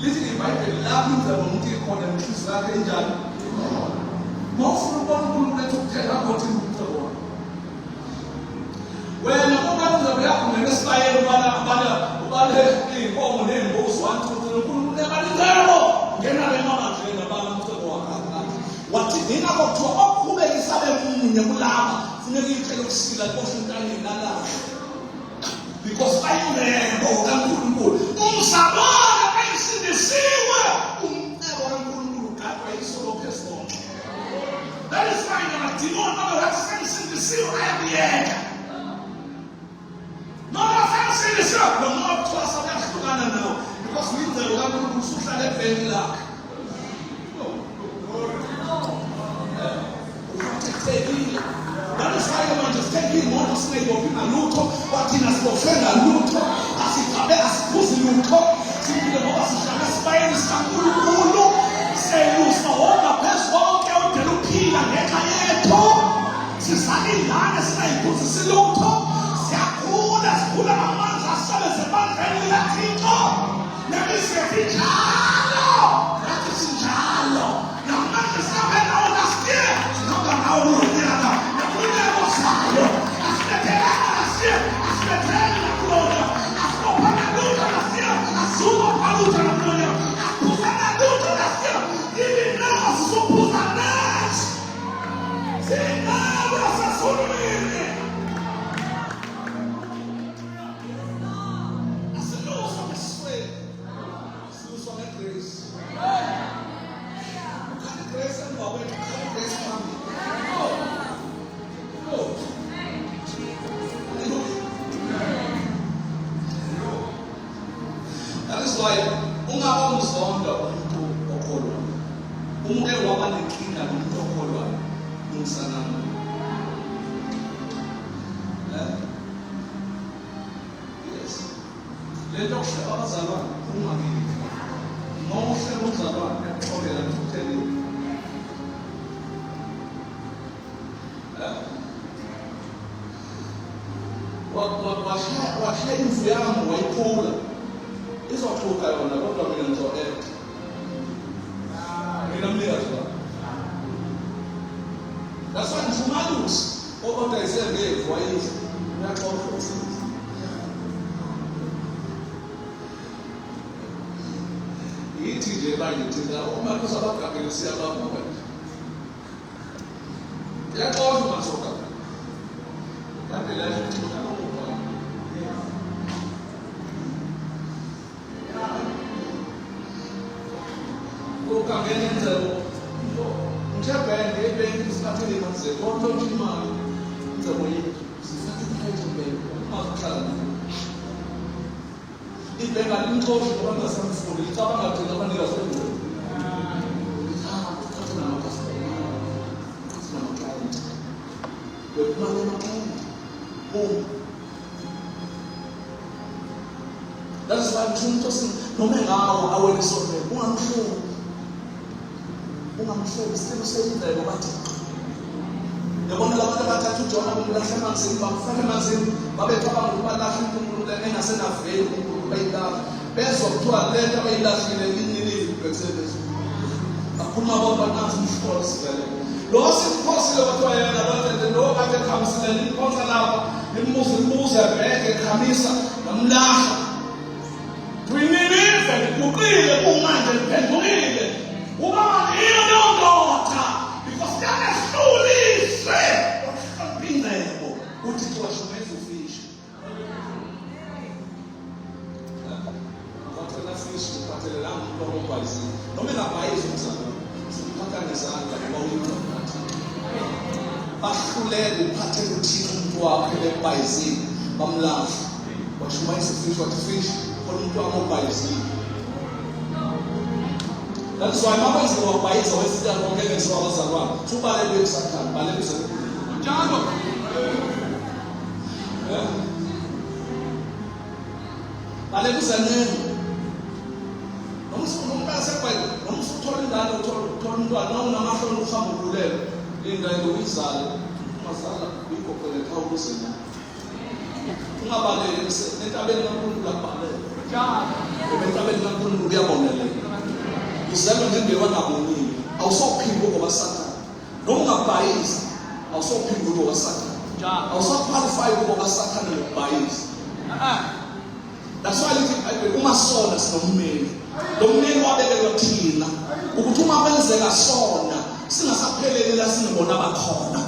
Lithi iBhayibheli lapho ingcebo umuntu ikhona inhliziyo yakhe enjani? Mawufuna ukubona uNkulunkulu ethi ukuthela ukuthi umcebo wakho. Wena uma ingcebo yakho ngeke sibayele ubale iy'nkomo ney'mbuzi wantuthela uNkulunkulu ebalingcebo ngenale mama nje nabala umcebo wakho. Wathi nina kuthiwa okuqhubekisa bemunye kulaba funeka icela ukusila kosho intangeni nalapho because bayingcebo kaNkulunkulu umzabona bayisindisiwe umcebo kaNkulunkulu ugadwa isolo phezonke. That is why namadimoni babewathi sengisindisiwe ayabiyeka noma sengisindisiwe noma ukuthwasa kuyahlukana nawo because ingcebo kaNkulunkulu usuhlala ebheni lakhe. That is why you just take him on to say you're in a lutho, but in a spoken a lutho, as if I suppose lutho, simply the boss is a spine is a kulu, say you saw the best walk out the lupina, Nekayeto, Sisani Lana, say, put the lutho, Siakuna, Skula, Amanda, Salas, and Mandarin Latino. Let me say, Jalo, that is Jalo. Now, man, is not an old skin, not an old That's why Jumalus, what I said there, why is that all process? TJ by the Tina, oh my God, I can see about moment. That all you must talk. That the legend to have over. Go come in and tell. Japan, they been starting to say, what don't you mind? The way it's to be not telling. If they are in touch with one of them, it's about to the money of the world. With money, that's why Juntos, no matter how I will solve one show. Ungamhlobo siqinisekile ngobathi yabona labantu abathatha uJona bomlahla emanzini bamfaka emanzini babecabanga ukuba lahla uNkulunkulu engasenaveli uNkulunkulu bayilahla bezwa kuthiwa lento abayilahlile ininive ibhekisebezi akhuluma abantu nansi umsholo sivele lo simphosile kuthiwa yena bathi lo kade khamisile liphonsa lapha imbuze ebheke ekhamisa bamlahla Twininive likuqile kumanje liphendukile Woman, you don't know because that is foolish. What being there? What it was made for fish. What a fish to cut a lamb, no one buys it. No matter why it's not a result of what you want. Ashule, the pattern team to our head by sea. Laugh. What you might fish, what fish, what you want by sea. That's why Mama is going to buy it, so it's still going to get as well as I want. Two ballet are ballet is a John. Ballet is a name. No nomntwana sebhayibheli noma usuthola ingane uthola umntwana noma unamahloni uhamba ukhulele ingane uyizale umazala uyigobhele ekhaya ukuze ungabaleki entabeni kaNkulunkulu akubaleke entabeni kaNkulunkulu kuyaboneleka uzalwa njengewa ngabonile awusophinde ngoba Sathane noma ungabhayiza awusophinde ngoba Sathane awusaqualify ngoba Sathane ngokubhayiza that's why uma sona sinommeli lo mmeli wabekelwa thina ukuthi uma kwenzeka sona singasapheleli la sinibona abakhona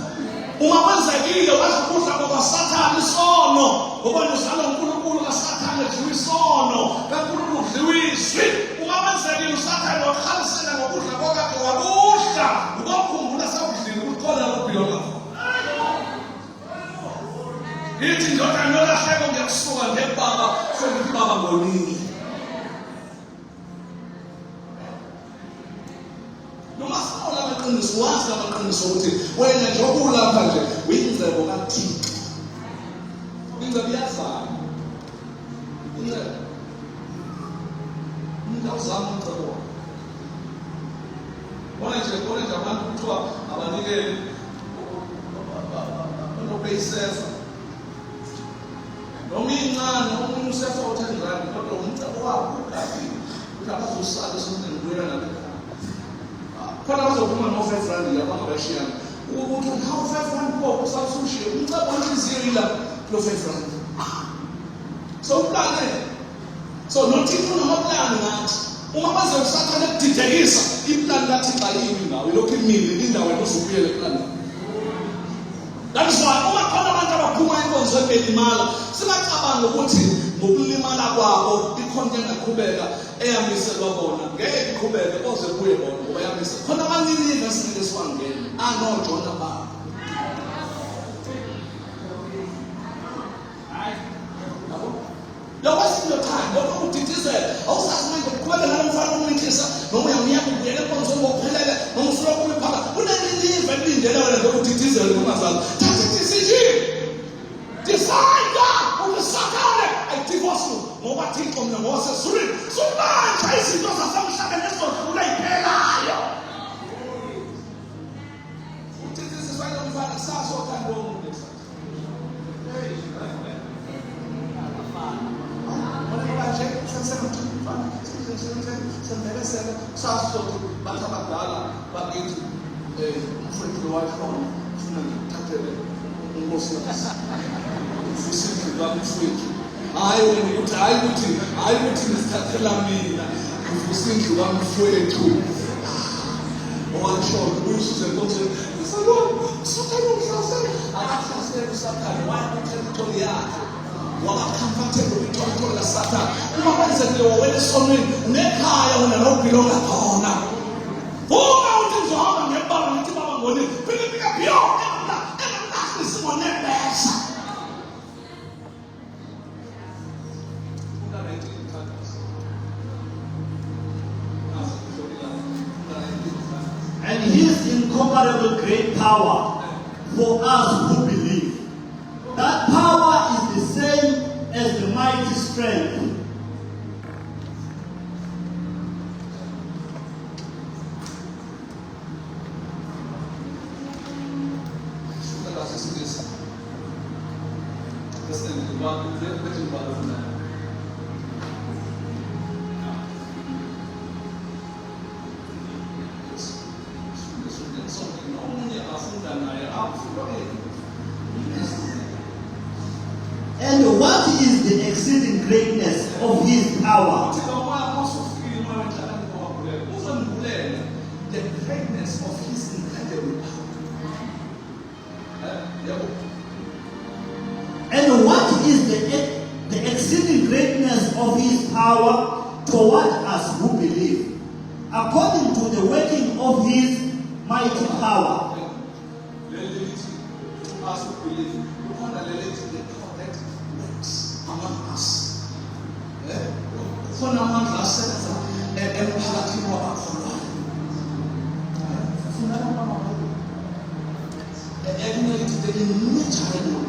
uma kwenzekile wazokudla ngoba Sathane isono ngoba uzalwa uNkulunkulu kaSathane edliwa isono kaNkulunkulu udliwa izwi uma kwenzekile uSathane wakhalisela ngokudla kwakhe wakudla ukukhumbula sawudlile ukukhona lokubhilonga ithi ndoda nolahleko ngiyakusuka ngebaba sokuthi baba ngonini noma sawula amaqiniso wazi amaqiniso ukuthi wena nje okulapha nje uyingcebo kaThixo ingcebo iyazama ingcebo uzama umcebo bona nje abantu kuthiwa abanikeli onobeyiseza noma incane omunye usefa u10 rand kodwa umcebo wakho ukafika ukuthi abazosala sonke ngibuyela lapha khona bazophuma no5 rand yabangabashiyana ukuthi how 5 rand pop usasushiye umcebo wenhliziyo ila lo 5 rand so uplane so nothixo unamaplani ngathi uma baze uSathane ukudidekisa iplani lathi bayini ngawe lokhu imini indawo ozobuyela eplani. That is why uma khona abantu abaphuma enkonzo ebelimala singacabanga ukuthi ngokulimala kwabo ikhonto engaqhubeka eyamiselwa bona ngeke iqhubeke oze kuye bona ngoba yamisela khona abaningi esinike siwangene anoJona baba lo wasipho time lokho kudidizela awusazi manje kuqhubeka nalomfana umithisa noma uyamyeka ubuyele enkonzo ngokuphelele noma usuka kuyiphaka kunelilive elindele wena ngokudidizela kumazala thatha decision decide ukuSathane ayidivorce ngoba Thixo mina ngosesizulwini somanje izinto zasemhlabeni ezodlula iphelayo udidizisa wena umfana saso kanti womuntu sasothi bantu abadala bakithi umfowethu wakhona ufuna ngithathele unkosikazi ufisile kwamfowethu hayi wena ukuthi hayi ukuthi ngisithathela mina ufisile kwamfowethu owasho uyisuze konke salon Sathane umhlasela akahlasela uSathane wayethi yakhe wala comfortable with la Sathane uma kwenzekile wawena esonweni unekhaya unalobhilonga khona uma uthi ngizohamba ngebala ngithi baba ngoni philipika bhiyo engamlahle simone besa and his incomparable great power for us who believe. That power is the same as the mighty strength. And what is the exceeding greatness of his power? The greatness of his incredible power. And what is the exceeding greatness of his power toward us who believe, according to the working of his mighty power? Us who believe, we want to relate to the correct works among us. For now, man, last sentence, and Palati Wabakora. Every to the natural.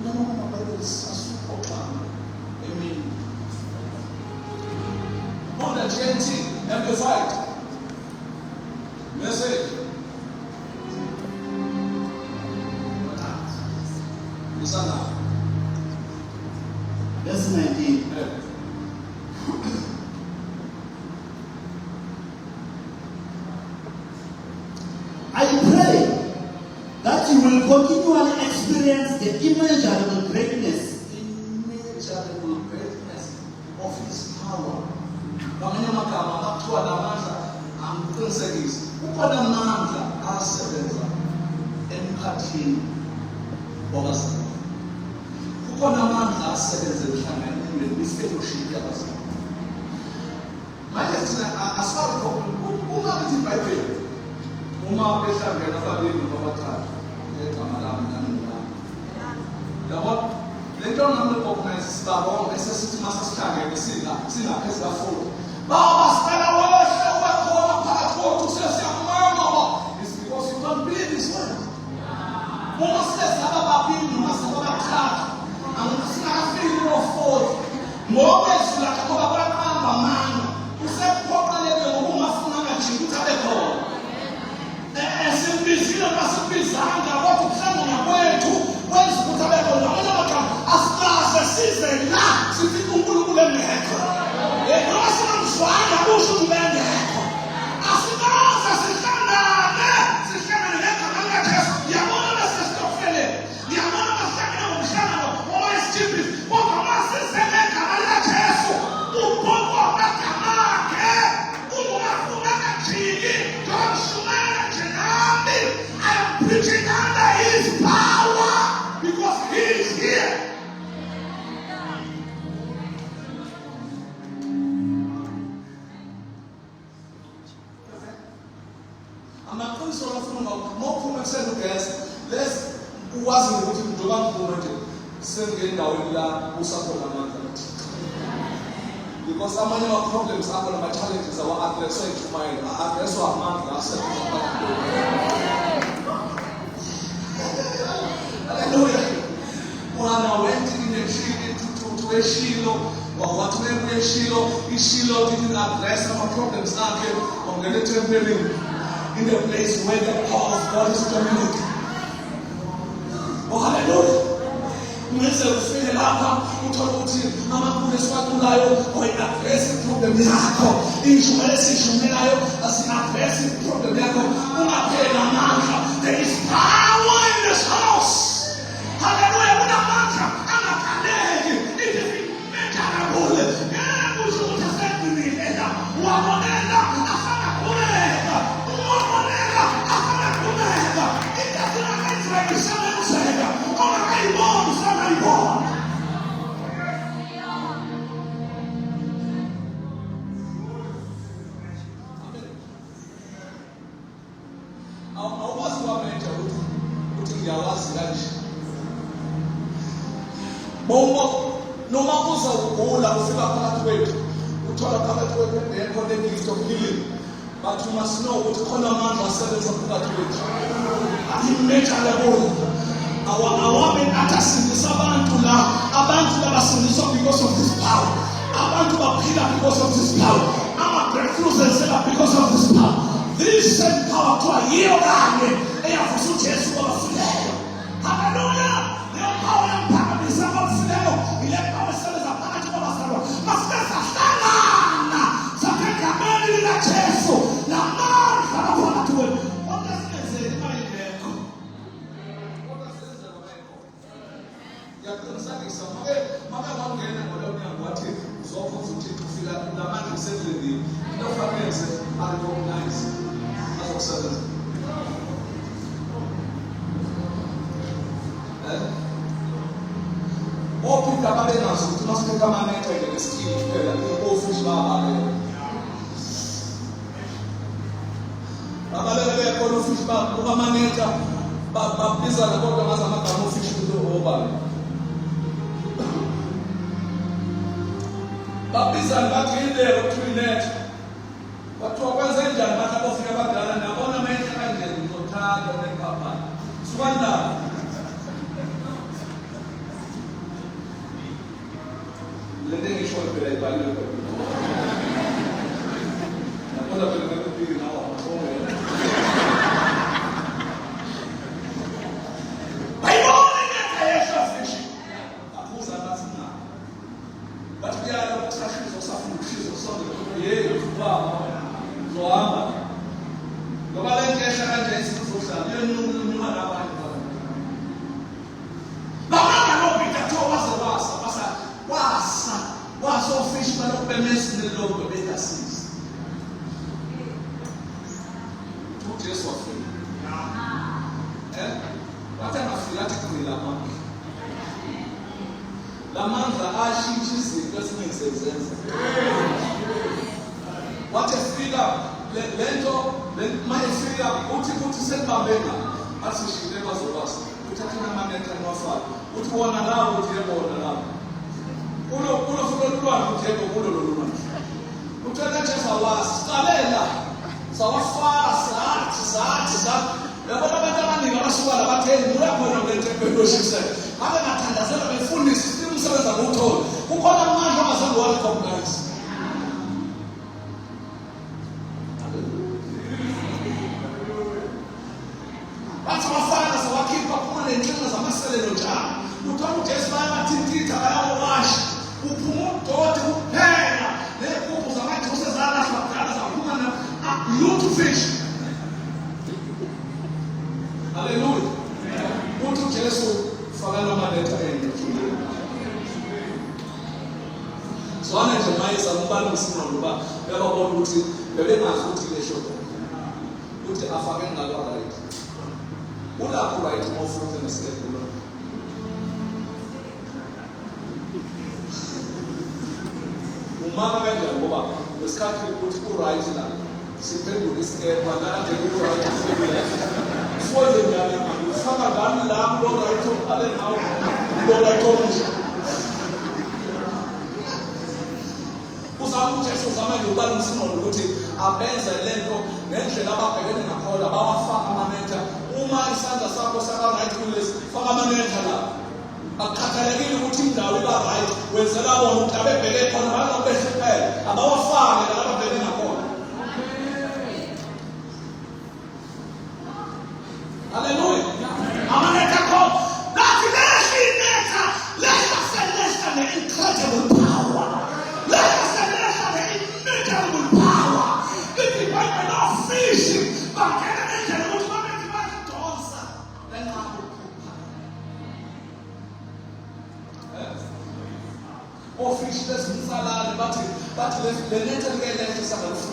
No, Bible is a super. Amen. GNT, amplified. Message. Listen now. Verse 19. Yeah. I pray that you will continually experience the immeasurable greatness Immeasurable greatness of His power. Ngamanye amagama akuthiwa namandla angiqinisekise. Kukhona amandla asebenza emkhathini wabazalwane. Kukhona amandla asebenza emhlanganweni kwi-fellowship yabazalwane. Manje thina asifari uma lithi iBhayibheli, uma behlangene ababili noma abathathu ngegama lami nami ngami. Yabo le nto ngamle-organize sibabonga esesithi masasihlangene singaphezulu ka-40. Baba sicela wehle ube khona phakathi kwethu sesiyakubonga. It's because you don't believe His word. Uma sesaba babili noma sesaba bathathu singakafiki no-40 ngoba izulu lakhe ngoba kwaqamba amanga usephoqeleke ngokungafunanga nje ukuthi abe khona. Simbizile masibizanga kodwa ukuhlangana kwethu kwenza ukuthi abe khona. Ngamanye amagama asikaze size la sithi uNkulunkulu engekho. Noma sinamzwana kusho ukuthi engekho. Asikaze sihlangane ngegama likaJesu. Yabona besesitofele. Yabona bahlangana ngomhlangano owesithembiso. Kodwa uma size ngegama likaJesu ubhokwa amagama akhe ungafunanga jiki njengoshumela nje nami. I am preaching under His power because He is here. Amaqiniso afuna ngokuphuma ekuseni ugesi les uwazi ukuthi njengoba ngiphume nje sengendaweni la usakhona amandla kaThixo. Because amanye ama-problems akho nama-challenges awa-addresswa ejumayini a-addresswa amandla asebenza phakathi. Hallelujah. Una went to a Shiloh. What when we Shiloh didn't address our problems akhe ongene tempelini in the place where the power of God is dominating. Oh, hallelujah. Mwenze ufike lapha uthola ukuthi amakhulu esiwaculayo oyi-address i-problem yakho. Injumo esiyishumelayo asi-address i-problem yakho. Ungapheli amandla. There is power in this house. Hallelujah. Unamandla angakaleki. Immeasurable. Kusho ukuthi aseqinile la. Wabonela afana kumeka. Uwabonela afana kumeka. Itasina kanzima isebenzeka. Ongakayiboni usangayibona. Awukwazi kwamenja ukuthi ngiyawazi kanje. Noma uza ugula ufika phakathi kwethu uthola phakathi kwethu nekhona gift of healing. But you must know ukuthi khona amandla asebenza phakathi kwethu. Immeasurable. Awame atasindisa abantu labasindiswa because of this power. Abantu baphila because of this power. Ama-breakthroughs enzeka because of this power. This same power to a yiyo kanye eyavusa uJesu kwabafileyo. Hallelujah. Leyo power yamphakamisa kwabafileyo. Ile power esebenza phakathi kwabazalwane. Masike sahlangana sasegameni likaJesu namandla aphakathi kwethu. Kodwa singenzeki uma ingekho. Yaqinisakisa make wangena ngolo mnyango wathi uzokhoza uThixo ufika lamandla usendleleni. Into fanele recognize azokusebenza. Ophinda babenazo ukuthi masifika amanetha ngesikini kuphela ofuthi bababe. Abalele bekhona ofuthi bamanetha babizana kodwa ngaze amagama ofuthi obani. Babizana bathi indlela ukuthulinetha. Bathiwa kwenze njani bathi abofika abadala nabona amehla kanje ngizothatha nephapha. Sikwanda. Lento engisho phela ibhalwe. Bathi kuyala ukusashisa usafuna ukushisa usondele yey baba zohamba ngoba le nto ehla kanje isizohlala yonuma nabanye baba lo Peter waza wasa ofish balokubemesile lokho bekasiza uJesu wafika wathi angafika athi qhila mama lamandla ashintsha izinto esingezenza wathi efika lento mayefika uthi sekubambeka asishile bazobasa uthatha amanetha nwafaka uthi wona lawo uthi yebona lawo ulo fulo lwana uthi yebo kulo lolwana uthatha Jesu wasicabela sawafaka sathi yabona abantu abaningi abasuka labathengi uyakhona ngentempeloshisela abe bathandazela befundisa umsebenzi abuthola kukhona amandla ongazange walicognize bathi wafaka sawakhipha kuphuma nenhlanga zamaselelo njalo uthola uJesu bayabathintitha bayawasha uphuma udoti kuphela nekuphu zamadose zalahlwa kudala zaphuma lutho fish. Hallelujah. Uthi uJesu faka lamanetha endlini. Zwana nje mayisa umbalo msinondo ba yababona ukuthi bebengazi ukuthi le shoda. Uthi afake ngalo right. Ulapho right ofuna nesikelo. Umama kanjani ngoba wesikhathi ukuthi right la siphendula isikelo ngala nje ku right sibuyela. Sifoze njani ufaka ngani lapho lo right ale nawo lo right omusha. Uzama uJesu uzama nje ubala umsinondo ukuthi abenze lento ngendlela ababhekene ngakhona bawafaka amanetha uma isandla sakho saka right kulesi faka amanetha la akukhathalekile ukuthi indawo iba right wenzela bona ukuthi abebheke khona banobehlephela abawafake la ababhekene ngakhona. Hallelujah. Amanetha kho that let's the incredible power. Let's the power. If you want to know fishing, but officials msalala bathi le netha leke sangalufu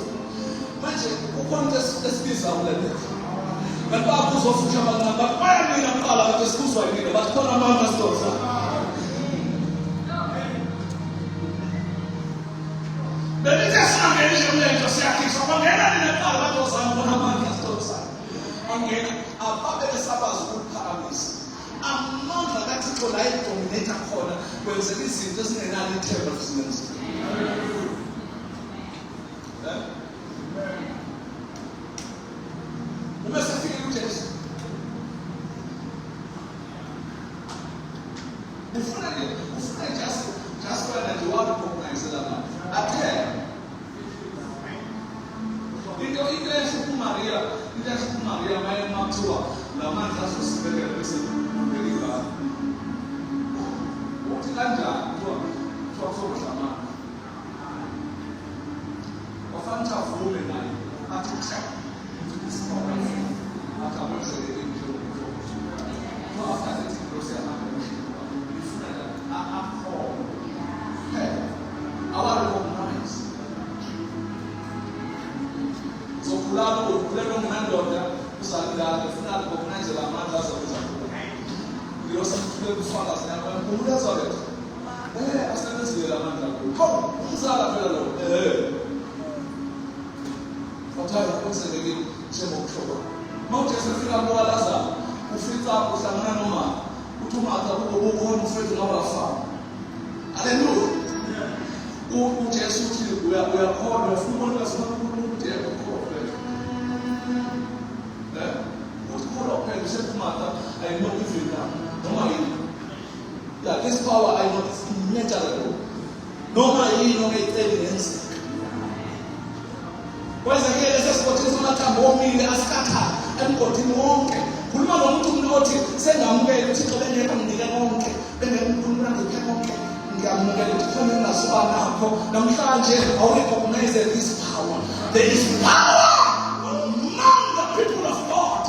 manje ukhona esibiza ulenetha kanti bakuzofusha abancane bayamina kuqala ukuthi sikuzwa yini bathi khona amandla sidosa belithi sangene umlento siyakhishwa bangena neqala bathi ozama khona amandla sidosa angena ababe besabaza ukuphakamisa amandla kaThixo la edominate khona kwenzeka izinto ezingenalo ithemba futhi uma sefike uJesu ufuna just wena nje warecognize la athe into igreja kuMaria maye mathiwa lamandla azosibekela bese uthi kanjani kuthiwa kuzohlama wafanta vume naye athi cha akamwezele into no after that process our recognize so kulalo mnandoda usalidala ufuna recognize la mandla azokuza yosa kule kufaka sinakho umulaza wethu asebenzile la mandla kuwo umzala phela lo fathala konselekile njengokuhlobo mawuthi sefika kwalaza ufika uhlangana noma uthi umatha ukubona ufethu ngabafa. Hallelujah. uJesu uthi uyakholwa ufuna ukuthi ukuthi yebo ukholwa ukholwa phela sekumata I know even now noma yini that this power I know is immeasurable noma yini ongayithengenza kwenzekile sesibothisa amathambo omile asikhatha emgodini wonke khuluma nomuntu othi sengamukela uThixo bengekho mnika konke bengekho ngiphe konke ngiyamukela ukuthi khona engingasuka nakho namhlanje awu-recognize this power. There is power among the people of God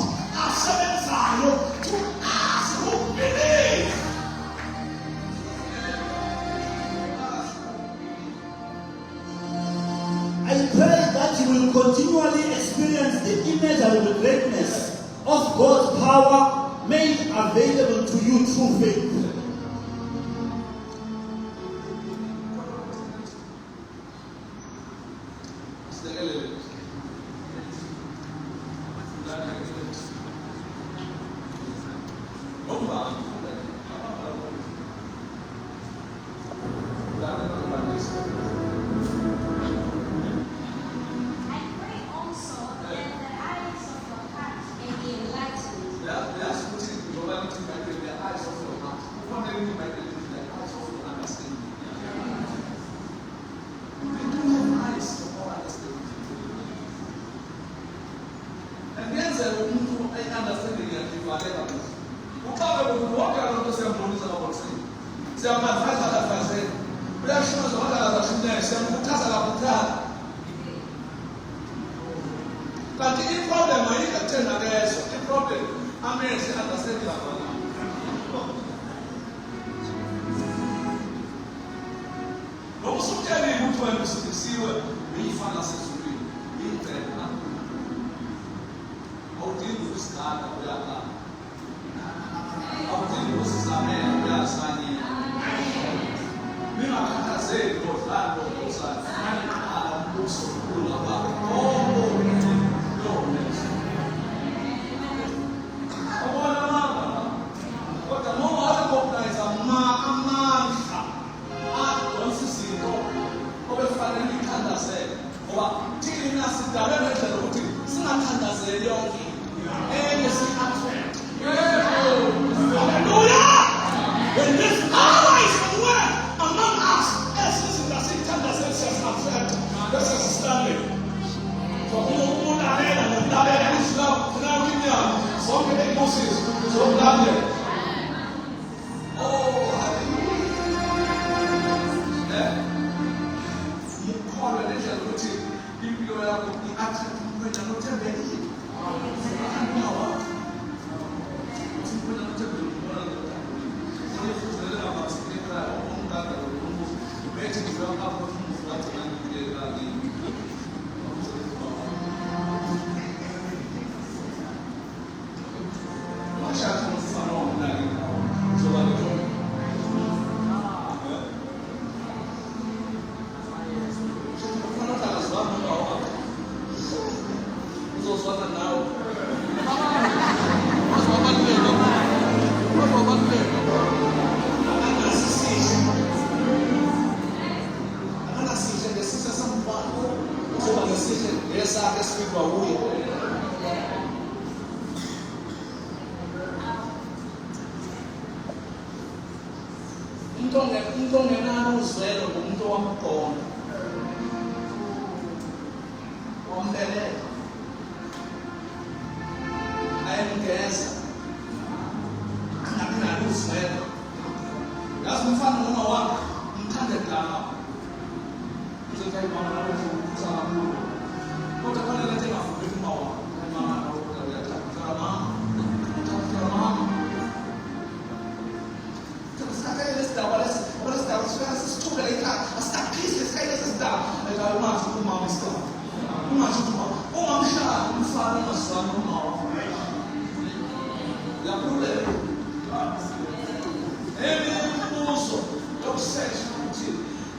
asebenzayo to us who believe. I pray that you will continually experience the immeasurable greatness of God's power made available to you through faith.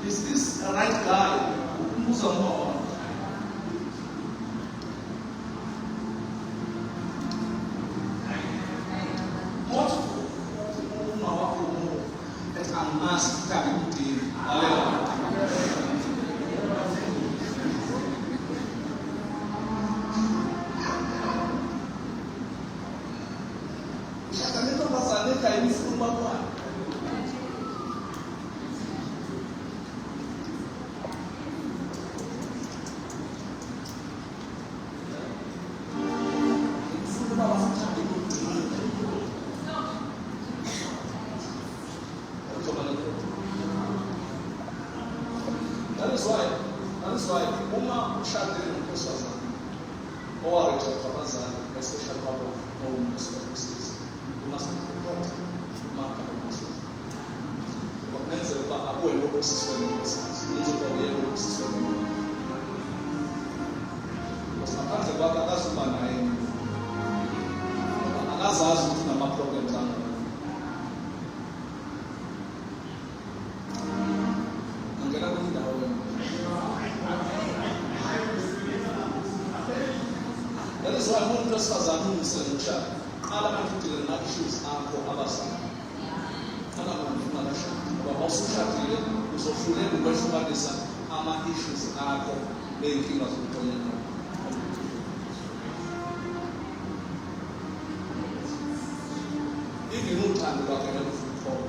Is this the right guy? Who's on board? That is why uma ushadile nonkosazana owarejecta abazali especially babo owumsebenzi you must report umaka onkosazana kwenzela uba akuwe lokusiswele nkosikazi yenze uba uye lokusiswele because ngaphandle kwakho akazuba naye akazazi ukuthi unama-problems angaka. Angena kwenye indawo wena. That is why umuntu wesifazane ungisele umshado qala manje udile nama-issues akho abazali angamanje ungakashadi ngoba mawusushadile uzohluleka ukwehlukanisa ama-issues akho ney'nkinga zokuthonyela. Even uthando lwakhe lwemfutholo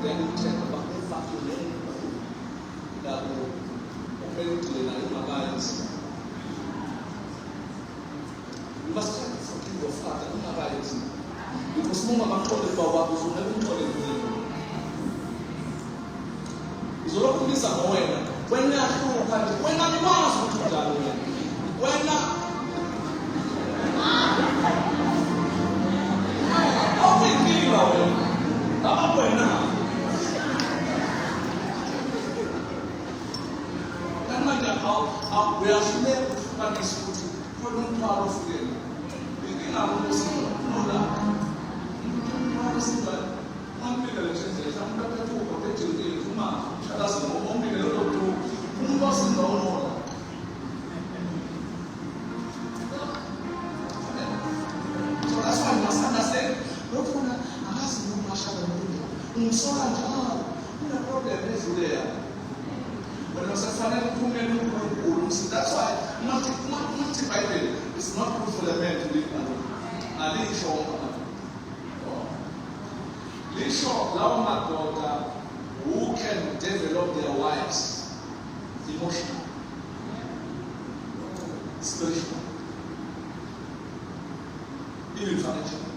luyakuthenga uba efakile labo kumele udile nayo ungakayenzi. You must try to forgive your father ungakayenzi because uma ungabaxole bawakho uzongeke umxole kuwena. Uzolokhu ubiza ngowena wena yahlupha nje wena nimazi ukuthi njalo wena awuyikinga wena abakwena kanmanje uyahluleka ukuhlukanisa ukuthi khona umthwalo ofuyena inkinga ngokusinula umpikele njenjeja umuntu aphethe ugogo ejilile uma shalazi umpikele lokuthi umuntu osindonola. So that's why you must understand lokhu akazi noma ashada nomuntu umsola njalo une-problem edluleya wena usefanele uphumele uNkulunkulu. That's why multi-Bible is not good for the man to live alone. Alisho lisho lawo madoda who can develop their wives emotionally, spiritually, even financially.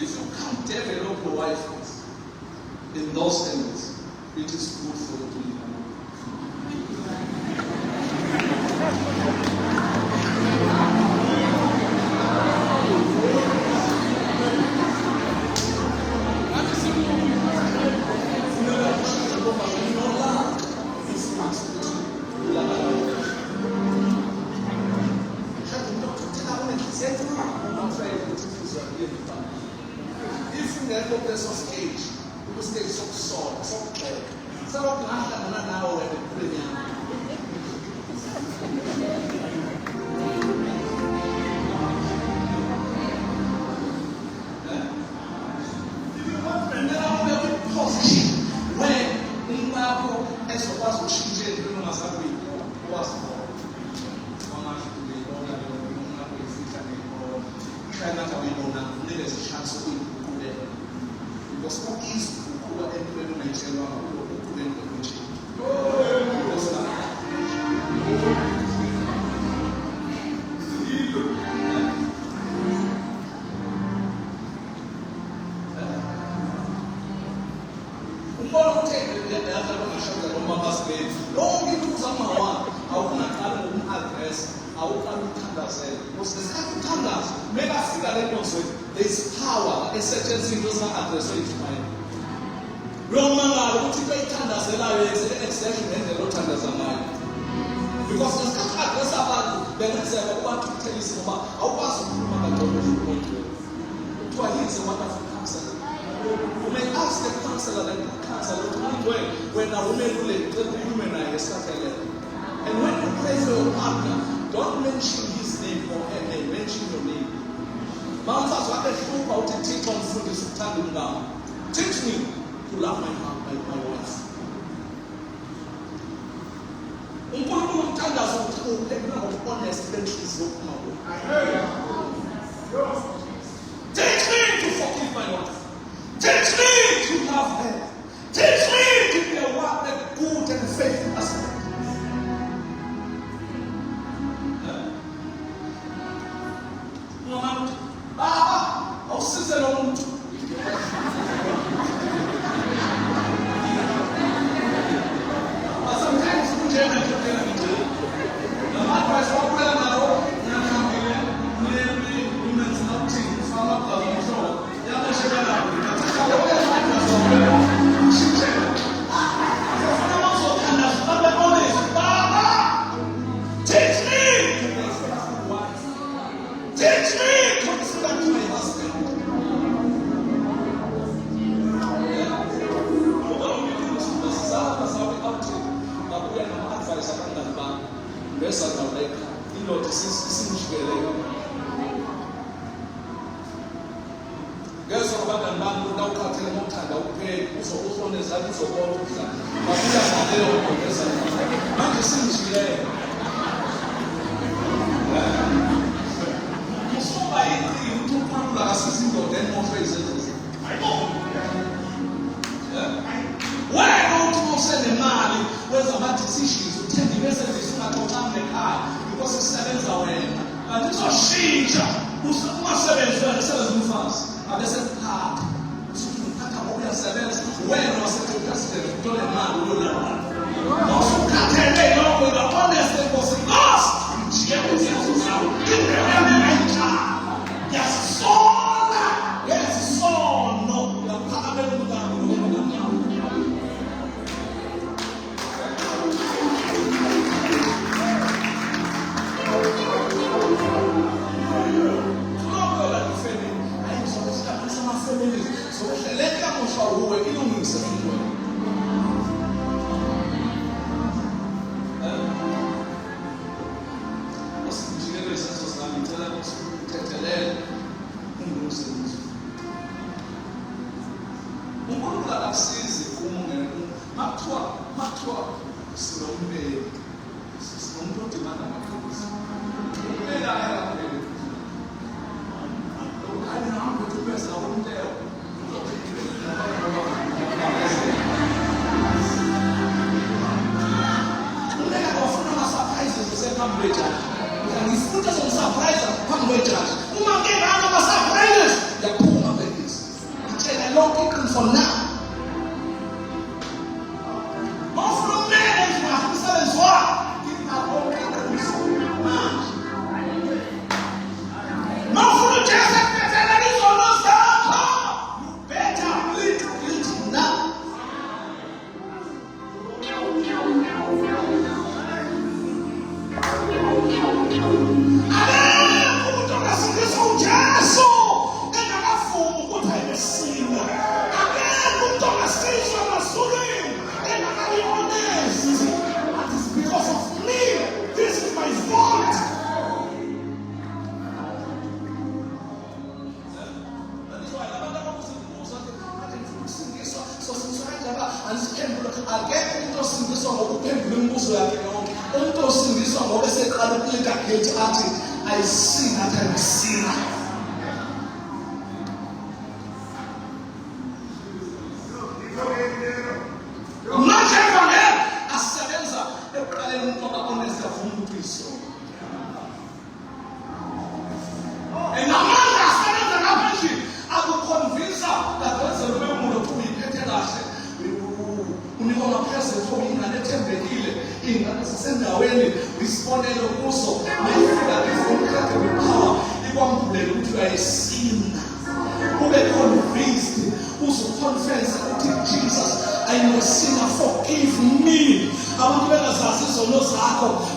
If you can't develop your wife in those areas, it is good for you to live alone. There's power, a certain thing does not address it. Because the address about the next I want to tell you about how was to a he's a wonderful counselor. You may ask the counselor that counselor when a woman will let the women I started. And when you pray for your partner, don't mention his name or her name, mention your name. Mount us what I hope about to teach on food is standing down. Teach me to love my wife. Unkulunkulu uthandaza ukuthi honest benhlisi yokumawo. Teach me to forgive my wife. Teach me to love her. Teach me to be a good and faithful husband. Baba, awusize lo muntu. zathi zokona ukudlala. Babuya ngaleyo ngomesa. Manje singijileyo. Musoba yini uThupula asizindoda emoto ezenzo. Wena uthi usenemali wenza ama-decisions uthenga i-Mercedes ungaxoxanga nekhaya because isebenza wena kanti izoshintsha ungasebenzi wena sebenza umfazi abese kuphatha usuthi ngiphatha ngoba uyasebenza wena wasethi upresident utole imali uyolala mawusukhathele lokho ika-honest enkosi inkosi njike kwezenzo zawo indlela yami ayitshaka yasisola yesisono yaphakamela umntana nokunawo.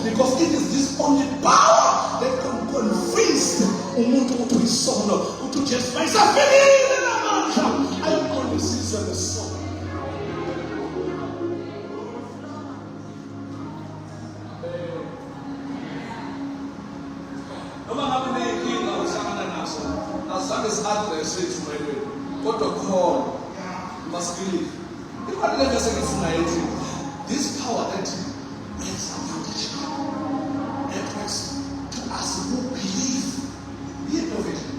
Because it is this only power that can convince umuntu ukuthi uyisono ukuthi uJesu mayisafikile namandla ayikho isizwe lesono. Noma ngabe uneyinkinga uhlangana nazo azange si-address ethu empilweni kodwa khona must believe. Ibaluleke sengifuna ethi this power that works that works to us who believe. Be innovative.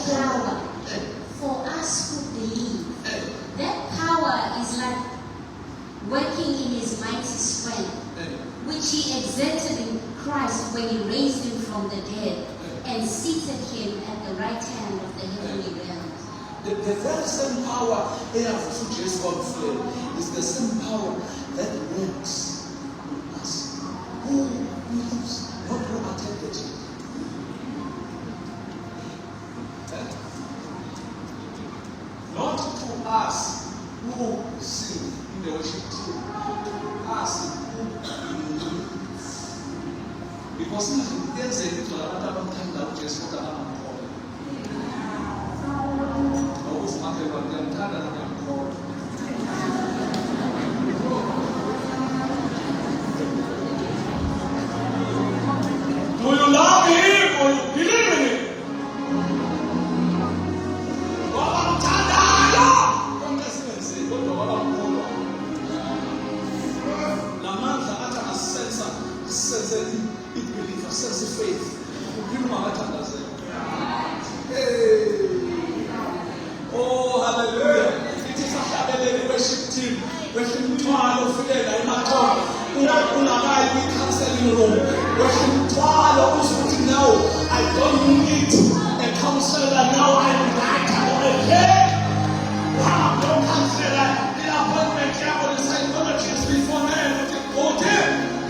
Power for us who believe. That power is like working in his mighty strength, which he exerted in Christ when he raised him from the dead and seated him at the right hand of the heavenly realms. The very same power for Jesus God is the same power that works in us. Who believes, not who attended it. Not to us who sing in the worship team, to us who believe. Because there's a little about that Jesus God about. Do you love him or you believe in him? Weshintwala ukuthi now I don't need a counselor, now I'm right, I'm okay. Wow, don't consider the appointment here for the psychologist before then. Okay,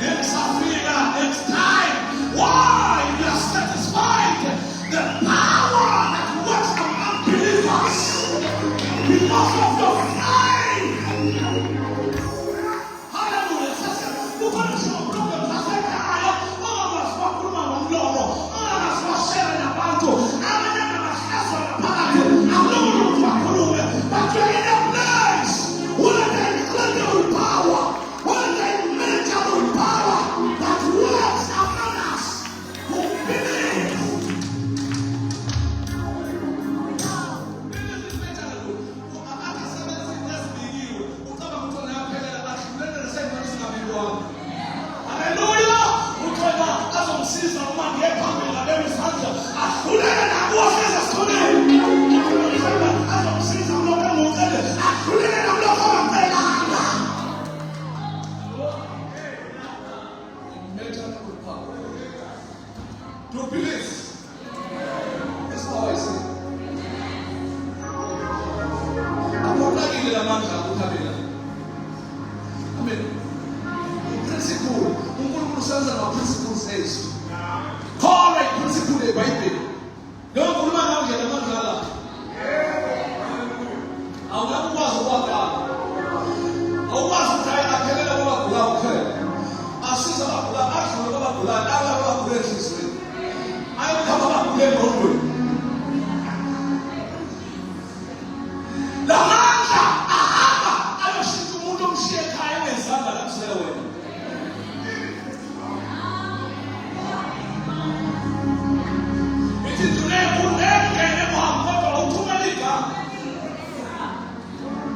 it's time. Why? You are satisfied. The power that works on unbelievers because of your faith. Hallelujah. You're going to show problem. But you're in a place where there is incredible power, where there is miracle power that works among us who believe. Hallelujah! To believe. That's how I say. Principle. Principle says. Correct principle the Bible. Don't put man out here, the man Allah. I will never was what God. I was tired of telling them about love. I see some of that action about blood. I will have grace. I will come up with them wrong. The mantra, I will see to move them share time and Santa. That's their way. It is today who never can ever have got automatic.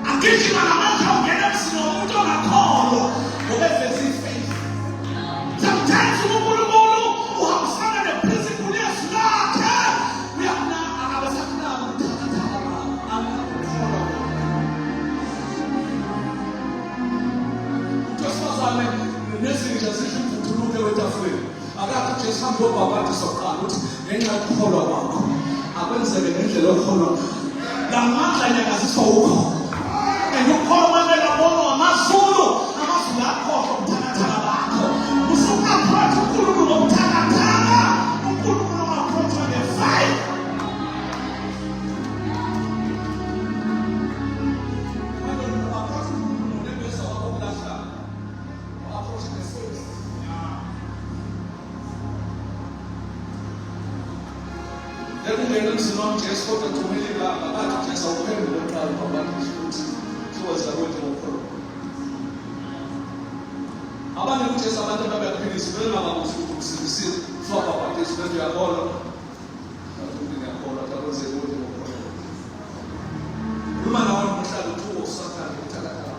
I give you an amount of energy, no, don't at all. Whatever is his faith. Sometimes you who have started a principle, yes, not. We have now, I was at now. Just as I mean, the next thing is to look at it afraid. I got to just come over to Sokan, then I follow up. I went to the end of the whole. The man like a soul. And you call one like a bone, a man solo, a man not call from Tanatanabaco. You should not try to pull from Tanatana, you pull from a approach on the fight. I don't know about the members of our last time. Approaching the face. Then we don't see no just for the community, but just open the crowd about this. Was the way to occur. Abantu ukuthi abantu abaphilisi bela bakusibisi soba bathi sibe yakhola. Ukuthi ngiyakhola takuze ukuthi okhona. Uma nawo umhlaba uthu usakhana uthakatha.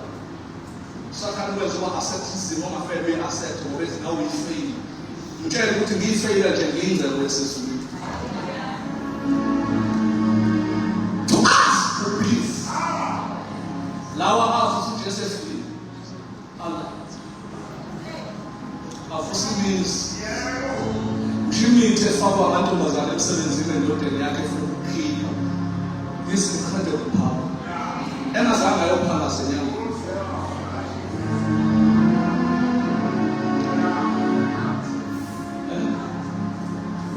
Sakhana wezoba asset noma fair asset ngoba now we fail. Utshela ukuthi ngiyifeyila nje nginze kwesizulu. Lawa afuthi esefile. Allah. Afuthi means ushimithi efakwa amantombazane emsebenzini endodeni yakhe for ukuphila. This incredible power. Engazange ayophalasa nyanga.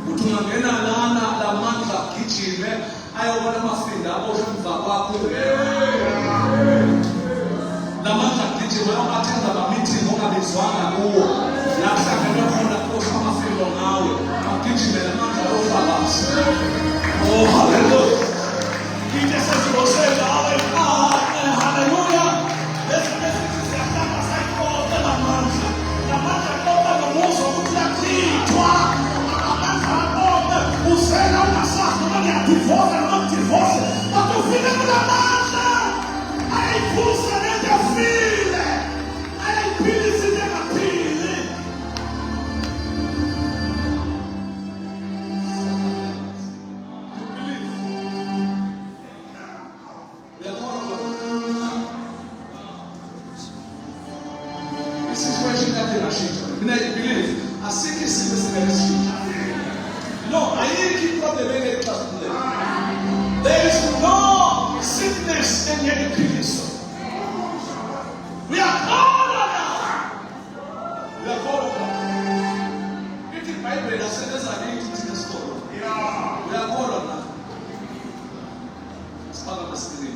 Uthi ungangena lana la mandla gijime ayobona amafinda abosha umva kwakho. Namandla gijima abathenga ba-meeting ongabizwanga kuwo. Lakuhlangene khona kosha amafilo ngawe. Agijime namandla ofakazi. Oh, hallelujah. Ite sesibosela hallelujah. Lesiyahlanga sayikhona namandla. Namandla kodwa nomuso ukuthi yakhithwa. Amandla kodwa usela ungasazi noma ngiyadivorce noma ngdivorce. But ufike kulamandla. Ayiphusa nendafile. Ayiphilisi nengaphili. The situation that they are shaking. I believe, I seek his ngeliqiniso. Uyakholwa na? Uyakholwa. Ithi iBhayibheli asebenza nini thina sikholwa? Uyakholwa na? Sipaka masikini.